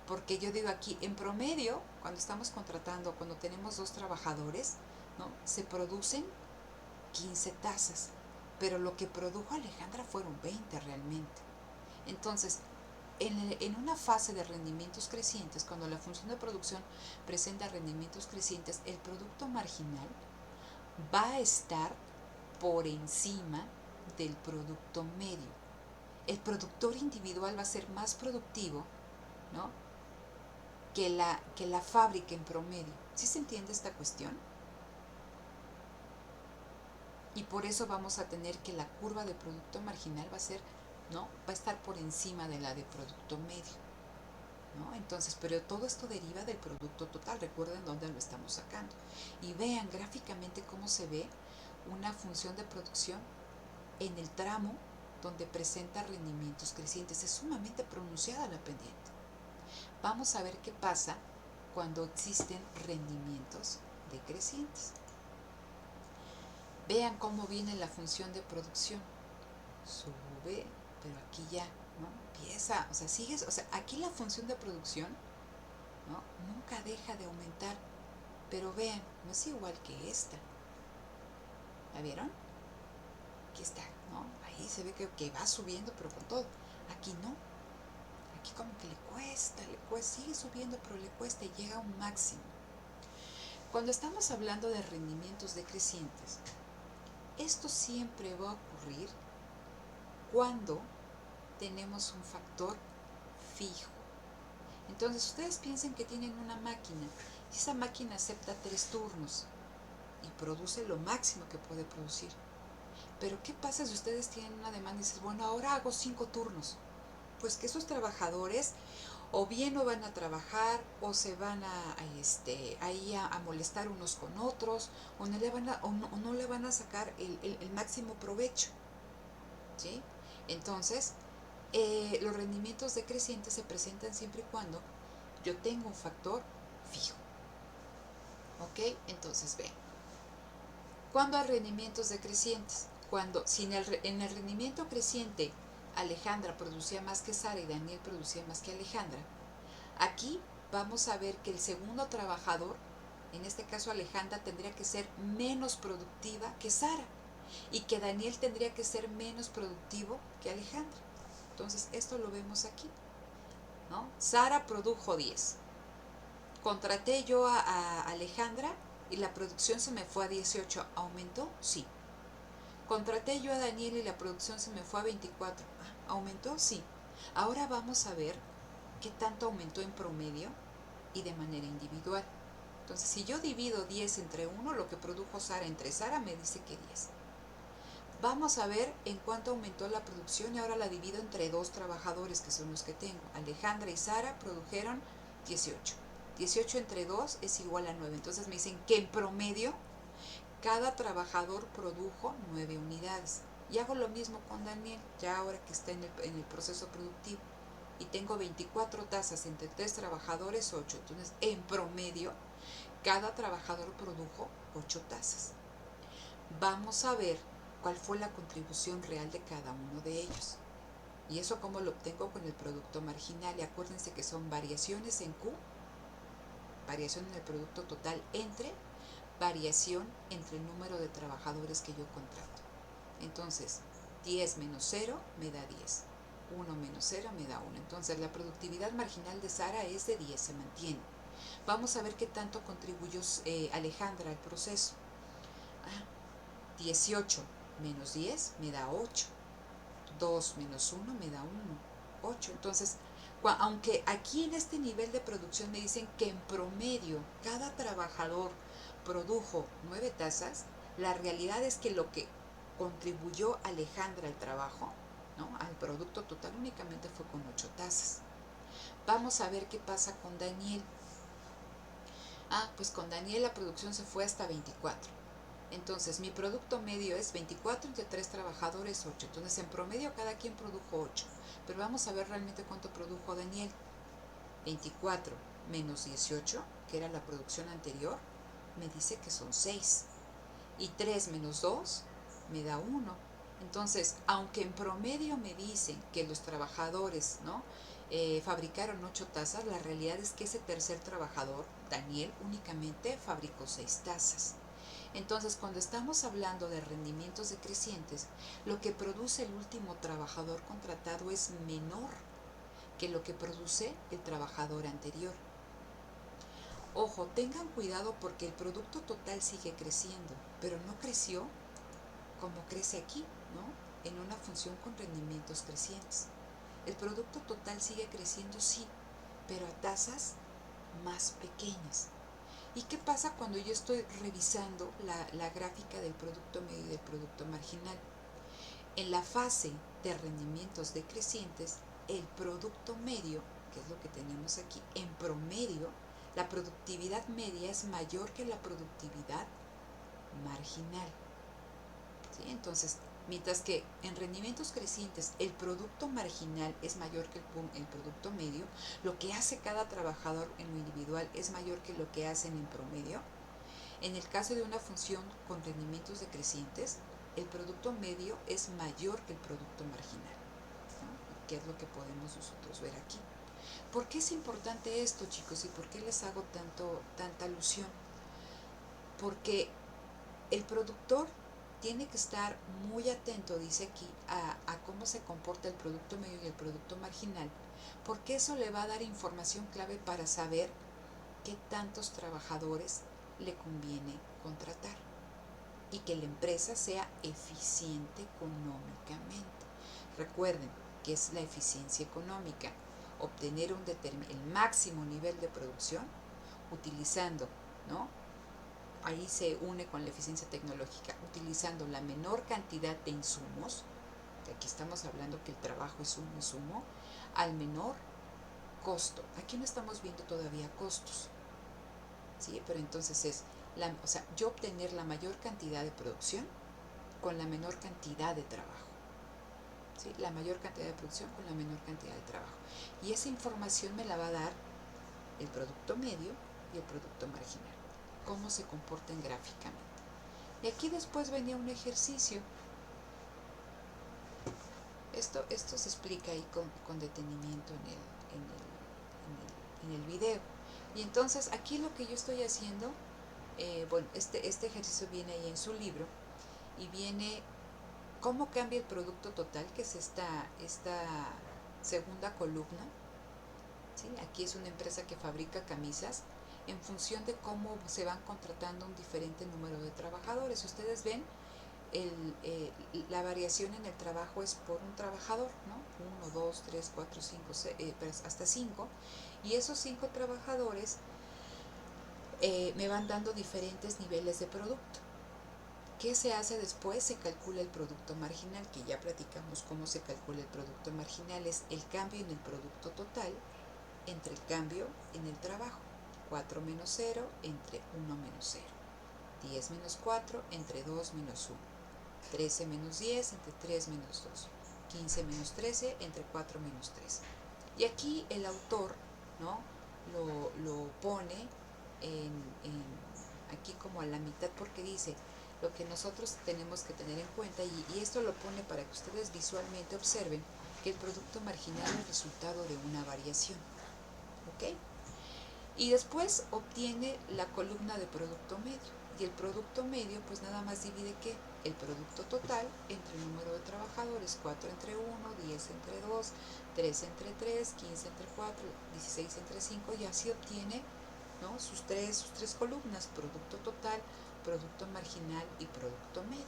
Porque yo digo aquí, en promedio, cuando estamos contratando, cuando tenemos 2 trabajadores, ¿no?, se producen 15 tazas, pero lo que produjo Alejandra fueron 20 realmente. Entonces, en una fase de rendimientos crecientes, cuando la función de producción presenta rendimientos crecientes, el producto marginal va a estar por encima del producto medio. El productor individual va a ser más productivo, ¿no?, que la fábrica en promedio. ¿Sí se entiende esta cuestión? Y por eso vamos a tener que la curva de producto marginal va a ser, ¿no?, va a estar por encima de la de producto medio, ¿no? Entonces, pero todo esto deriva del producto total. Recuerden dónde lo estamos sacando. Y vean gráficamente cómo se ve una función de producción en el tramo donde presenta rendimientos crecientes. Es sumamente pronunciada la pendiente. Vamos a ver qué pasa cuando existen rendimientos decrecientes. Vean cómo viene la función de producción. Sube, pero aquí ya, ¿no?, empieza, o sea, sigues, o sea, aquí la función de producción, ¿no?, nunca deja de aumentar. Pero vean, no es igual que esta. ¿La vieron? Aquí está, ¿no? Ahí se ve que va subiendo, pero con todo. Aquí no. Aquí como que le cuesta, sigue subiendo, pero le cuesta y llega a un máximo. Cuando estamos hablando de rendimientos decrecientes, esto siempre va a ocurrir cuando tenemos un factor fijo. Entonces, ustedes piensen que tienen una máquina y esa máquina acepta 3 turnos y produce lo máximo que puede producir. Pero ¿qué pasa si ustedes tienen una demanda y dicen, bueno, ahora hago 5 turnos? Pues que esos trabajadores o bien no van a trabajar o se van a molestar unos con otros o no le van a sacar el máximo provecho, ¿sí? Entonces, los rendimientos decrecientes se presentan siempre y cuando yo tengo un factor fijo. ¿Ok? Entonces, vean. ¿Cuándo hay rendimientos decrecientes? Cuando, si en el rendimiento creciente Alejandra producía más que Sara y Daniel producía más que Alejandra, aquí vamos a ver que el segundo trabajador, en este caso Alejandra, tendría que ser menos productiva que Sara y que Daniel tendría que ser menos productivo que Alejandra. Entonces, esto lo vemos aquí, ¿no? Sara produjo 10. Contraté yo a Alejandra y la producción se me fue a 18. ¿Aumentó? Sí. Contraté yo a Daniel y la producción se me fue a 24. ¿Aumentó? Sí. Ahora vamos a ver qué tanto aumentó en promedio y de manera individual. Entonces, si yo divido 10 entre 1, lo que produjo Sara entre Sara me dice que 10. Vamos a ver en cuánto aumentó la producción y ahora la divido entre 2 trabajadores que son los que tengo. Alejandra y Sara produjeron 18. 18 entre 2 es igual a 9. Entonces me dicen que en promedio cada trabajador produjo 9 unidades. Y hago lo mismo con Daniel, ya ahora que está en el proceso productivo. Y tengo 24 tazas entre 3 trabajadores, 8. Entonces, en promedio, cada trabajador produjo 8 tazas. Vamos a ver cuál fue la contribución real de cada uno de ellos. Y eso cómo lo obtengo con el producto marginal. Y acuérdense que son variaciones en Q, variación en el producto total entre variación entre el número de trabajadores que yo contrato. Entonces, 10 menos 0 me da 10. 1 menos 0 me da 1. Entonces, la productividad marginal de Sara es de 10, se mantiene. Vamos a ver qué tanto contribuyó Alejandra al proceso. 18 menos 10 me da 8. 2 menos 1 me da 1. 8. Entonces, aunque aquí en este nivel de producción me dicen que en promedio cada trabajador produjo 9 tazas, la realidad es que lo que contribuyó Alejandra al trabajo, ¿no?, al producto total, únicamente fue con 8 tazas. Vamos a ver qué pasa con Daniel. Pues con Daniel la producción se fue hasta 24. Entonces, mi producto medio es 24 entre 3 trabajadores, 8. Entonces, en promedio, cada quien produjo 8. Pero vamos a ver realmente cuánto produjo Daniel. 24 menos 18, que era la producción anterior, me dice que son 6. Y 3 menos 2 me da 1. Entonces, aunque en promedio me dicen que los trabajadores, ¿no?, fabricaron 8 tazas, la realidad es que ese tercer trabajador, Daniel, únicamente fabricó 6 tazas. Entonces, cuando estamos hablando de rendimientos decrecientes, lo que produce el último trabajador contratado es menor que lo que produce el trabajador anterior. Ojo, tengan cuidado porque el producto total sigue creciendo, pero no creció como crece aquí, ¿no? En una función con rendimientos crecientes. El producto total sigue creciendo, sí, pero a tasas más pequeñas. ¿Y qué pasa cuando yo estoy revisando la gráfica del producto medio y del producto marginal? En la fase de rendimientos decrecientes, el producto medio, que es lo que tenemos aquí, en promedio, la productividad media es mayor que la productividad marginal. ¿Sí? Entonces, mientras que en rendimientos crecientes el producto marginal es mayor que el producto medio, lo que hace cada trabajador en lo individual es mayor que lo que hacen en promedio. En el caso de una función con rendimientos decrecientes, el producto medio es mayor que el producto marginal, ¿no? Que es lo que podemos nosotros ver aquí. ¿Por qué es importante esto, chicos? ¿Y por qué les hago tanta alusión? Porque el productor tiene que estar muy atento, dice aquí, a cómo se comporta el producto medio y el producto marginal, porque eso le va a dar información clave para saber qué tantos trabajadores le conviene contratar y que la empresa sea eficiente económicamente. Recuerden que es la eficiencia económica, obtener el máximo nivel de producción utilizando, ¿no? Ahí se une con la eficiencia tecnológica, utilizando la menor cantidad de insumos, que aquí estamos hablando que el trabajo es un insumo, al menor costo. Aquí no estamos viendo todavía costos, ¿sí? Pero entonces es, yo obtener la mayor cantidad de producción con la menor cantidad de trabajo, ¿sí? La mayor cantidad de producción con la menor cantidad de trabajo. Y esa información me la va a dar el producto medio y el producto marginal, cómo se comportan gráficamente. Y aquí después venía un ejercicio. Esto se explica ahí con detenimiento en el video. Y entonces aquí lo que yo estoy haciendo, bueno, este ejercicio viene ahí en su libro y viene cómo cambia el producto total, que es esta segunda columna, ¿sí? Aquí es una empresa que fabrica camisas en función de cómo se van contratando un diferente número de trabajadores. Ustedes ven, la variación en el trabajo es por un trabajador, ¿no? 1, 2, 3, 4, 5, 6, hasta 5. Y esos 5 trabajadores me van dando diferentes niveles de producto. ¿Qué se hace después? Se calcula el producto marginal, que ya platicamos cómo se calcula el producto marginal. Es el cambio en el producto total entre el cambio en el trabajo. 4 menos 0 entre 1 menos 0. 10 menos 4 entre 2 menos 1. 13 menos 10 entre 3 menos 2. 15 menos 13 entre 4 menos 3. Y aquí el autor, ¿no? lo pone aquí como a la mitad, porque dice lo que nosotros tenemos que tener en cuenta, y esto lo pone para que ustedes visualmente observen que el producto marginal es el resultado de una variación, ¿ok? Y después obtiene la columna de producto medio, y el producto medio pues nada más divide ¿qué? El producto total entre el número de trabajadores, 4 entre 1, 10 entre 2, 3 entre 3, 15 entre 4, 16 entre 5, y así obtiene, ¿no? sus tres columnas: producto total, producto marginal y producto medio.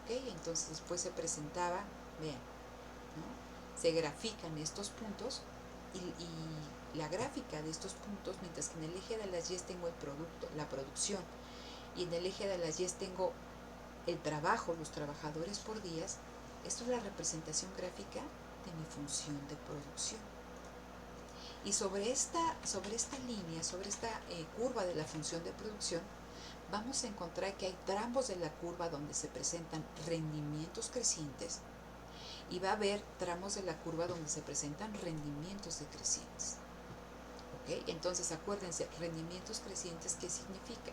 ¿Ok? Entonces después se presentaba, vean, ¿no? Se grafican estos puntos y la gráfica de estos puntos, mientras que en el eje de las Y tengo el producto, la producción, y en el eje de las Y tengo el trabajo, los trabajadores por días. Esto es la representación gráfica de mi función de producción. Y sobre esta línea, sobre esta curva de la función de producción, vamos a encontrar que hay tramos de la curva donde se presentan rendimientos crecientes, y va a haber tramos de la curva donde se presentan rendimientos decrecientes. ¿Okay? Entonces acuérdense, rendimientos crecientes, ¿qué significa?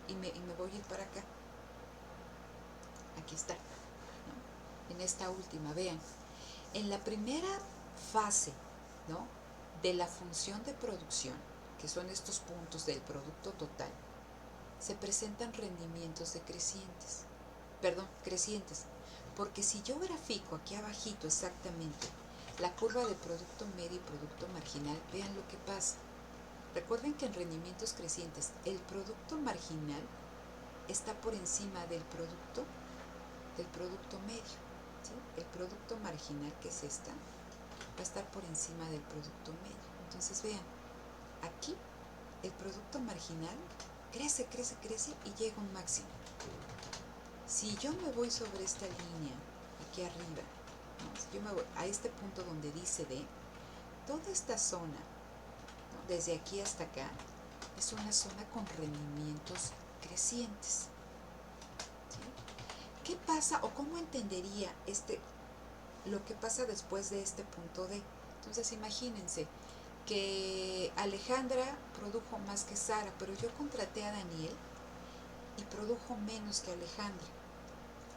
Y me voy a ir para acá. Aquí está, ¿no? En esta última, vean, en la primera fase, ¿no? de la función de producción, que son estos puntos del producto total, se presentan rendimientos decrecientes, perdón, crecientes. Porque si yo grafico aquí abajito exactamente la curva de producto medio y producto marginal, vean lo que pasa. Recuerden que en rendimientos crecientes el producto marginal está por encima del producto medio, ¿sí? El producto marginal, que es esta, va a estar por encima del producto medio. Entonces vean, aquí el producto marginal crece, crece, crece y llega a un máximo. Si yo me voy sobre esta línea, aquí arriba, ¿no? Si yo me voy a este punto donde dice D, toda esta zona, ¿no? Desde aquí hasta acá, es una zona con rendimientos crecientes. ¿Sí? ¿Qué pasa o cómo entendería lo que pasa después de este punto D? Entonces imagínense que Alejandra produjo más que Sara, pero yo contraté a Daniel y produjo menos que Alejandra.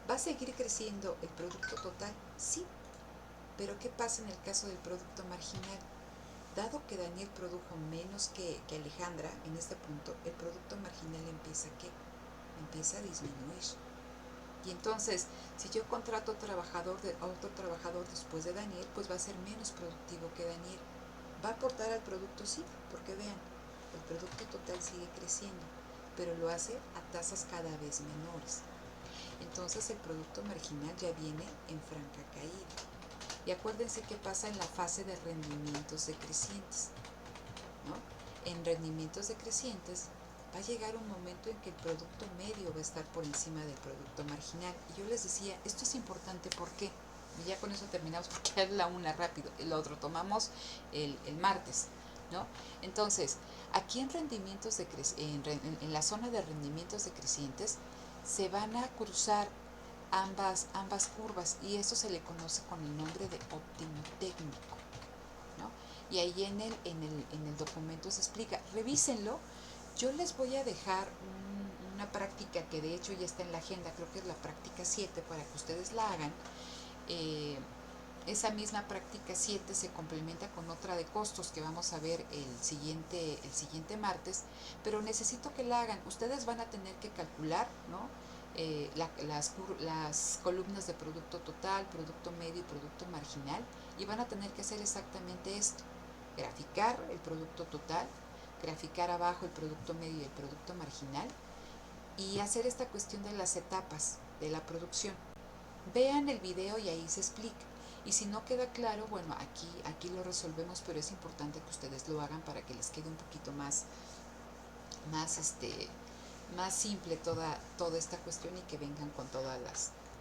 ¿Va a seguir creciendo el producto total? Sí. Pero ¿qué pasa en el caso del producto marginal? Dado que Daniel produjo menos que Alejandra en este punto, el producto marginal empieza a disminuir. Y entonces, si yo contrato a otro trabajador después de Daniel, pues va a ser menos productivo que Daniel. ¿Va a aportar al producto? Sí, porque vean, el producto total sigue creciendo, pero lo hace a tasas cada vez menores. Entonces el producto marginal ya viene en franca caída. Y acuérdense qué pasa en la fase de rendimientos decrecientes, ¿no? En rendimientos decrecientes va a llegar un momento en que el producto medio va a estar por encima del producto marginal. Y yo les decía, esto es importante, ¿por qué? Y ya con eso terminamos porque es la una rápido, el otro tomamos el martes, ¿no? Entonces, aquí en rendimientos en la zona de rendimientos decrecientes se van a cruzar ambas curvas y esto se le conoce con el nombre de óptimo técnico, ¿no? Y ahí en el documento se explica, revísenlo. Yo les voy a dejar una práctica que de hecho ya está en la agenda, creo que es la práctica 7 para que ustedes la hagan. Esa misma práctica 7 se complementa con otra de costos que vamos a ver el siguiente martes, pero necesito que la hagan. Ustedes van a tener que calcular, ¿no? Las columnas de producto total, producto medio y producto marginal, y van a tener que hacer exactamente esto: graficar el producto total, graficar abajo el producto medio y el producto marginal, y hacer esta cuestión de las etapas de la producción. Vean el video y ahí se explica. Y si no queda claro, bueno, aquí lo resolvemos, pero es importante que ustedes lo hagan para que les quede un poquito más simple toda esta cuestión y que vengan con todas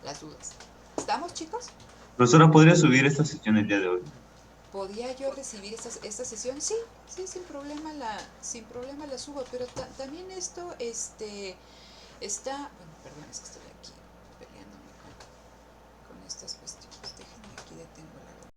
las dudas. ¿Estamos, chicos? Profesora, ¿podría subir esta sesión el día de hoy? ¿Podía yo recibir esta sesión? Sí, sin problema la subo, pero también esto está, bueno, perdón, es que estoy aquí peleándome con estas cuestiones.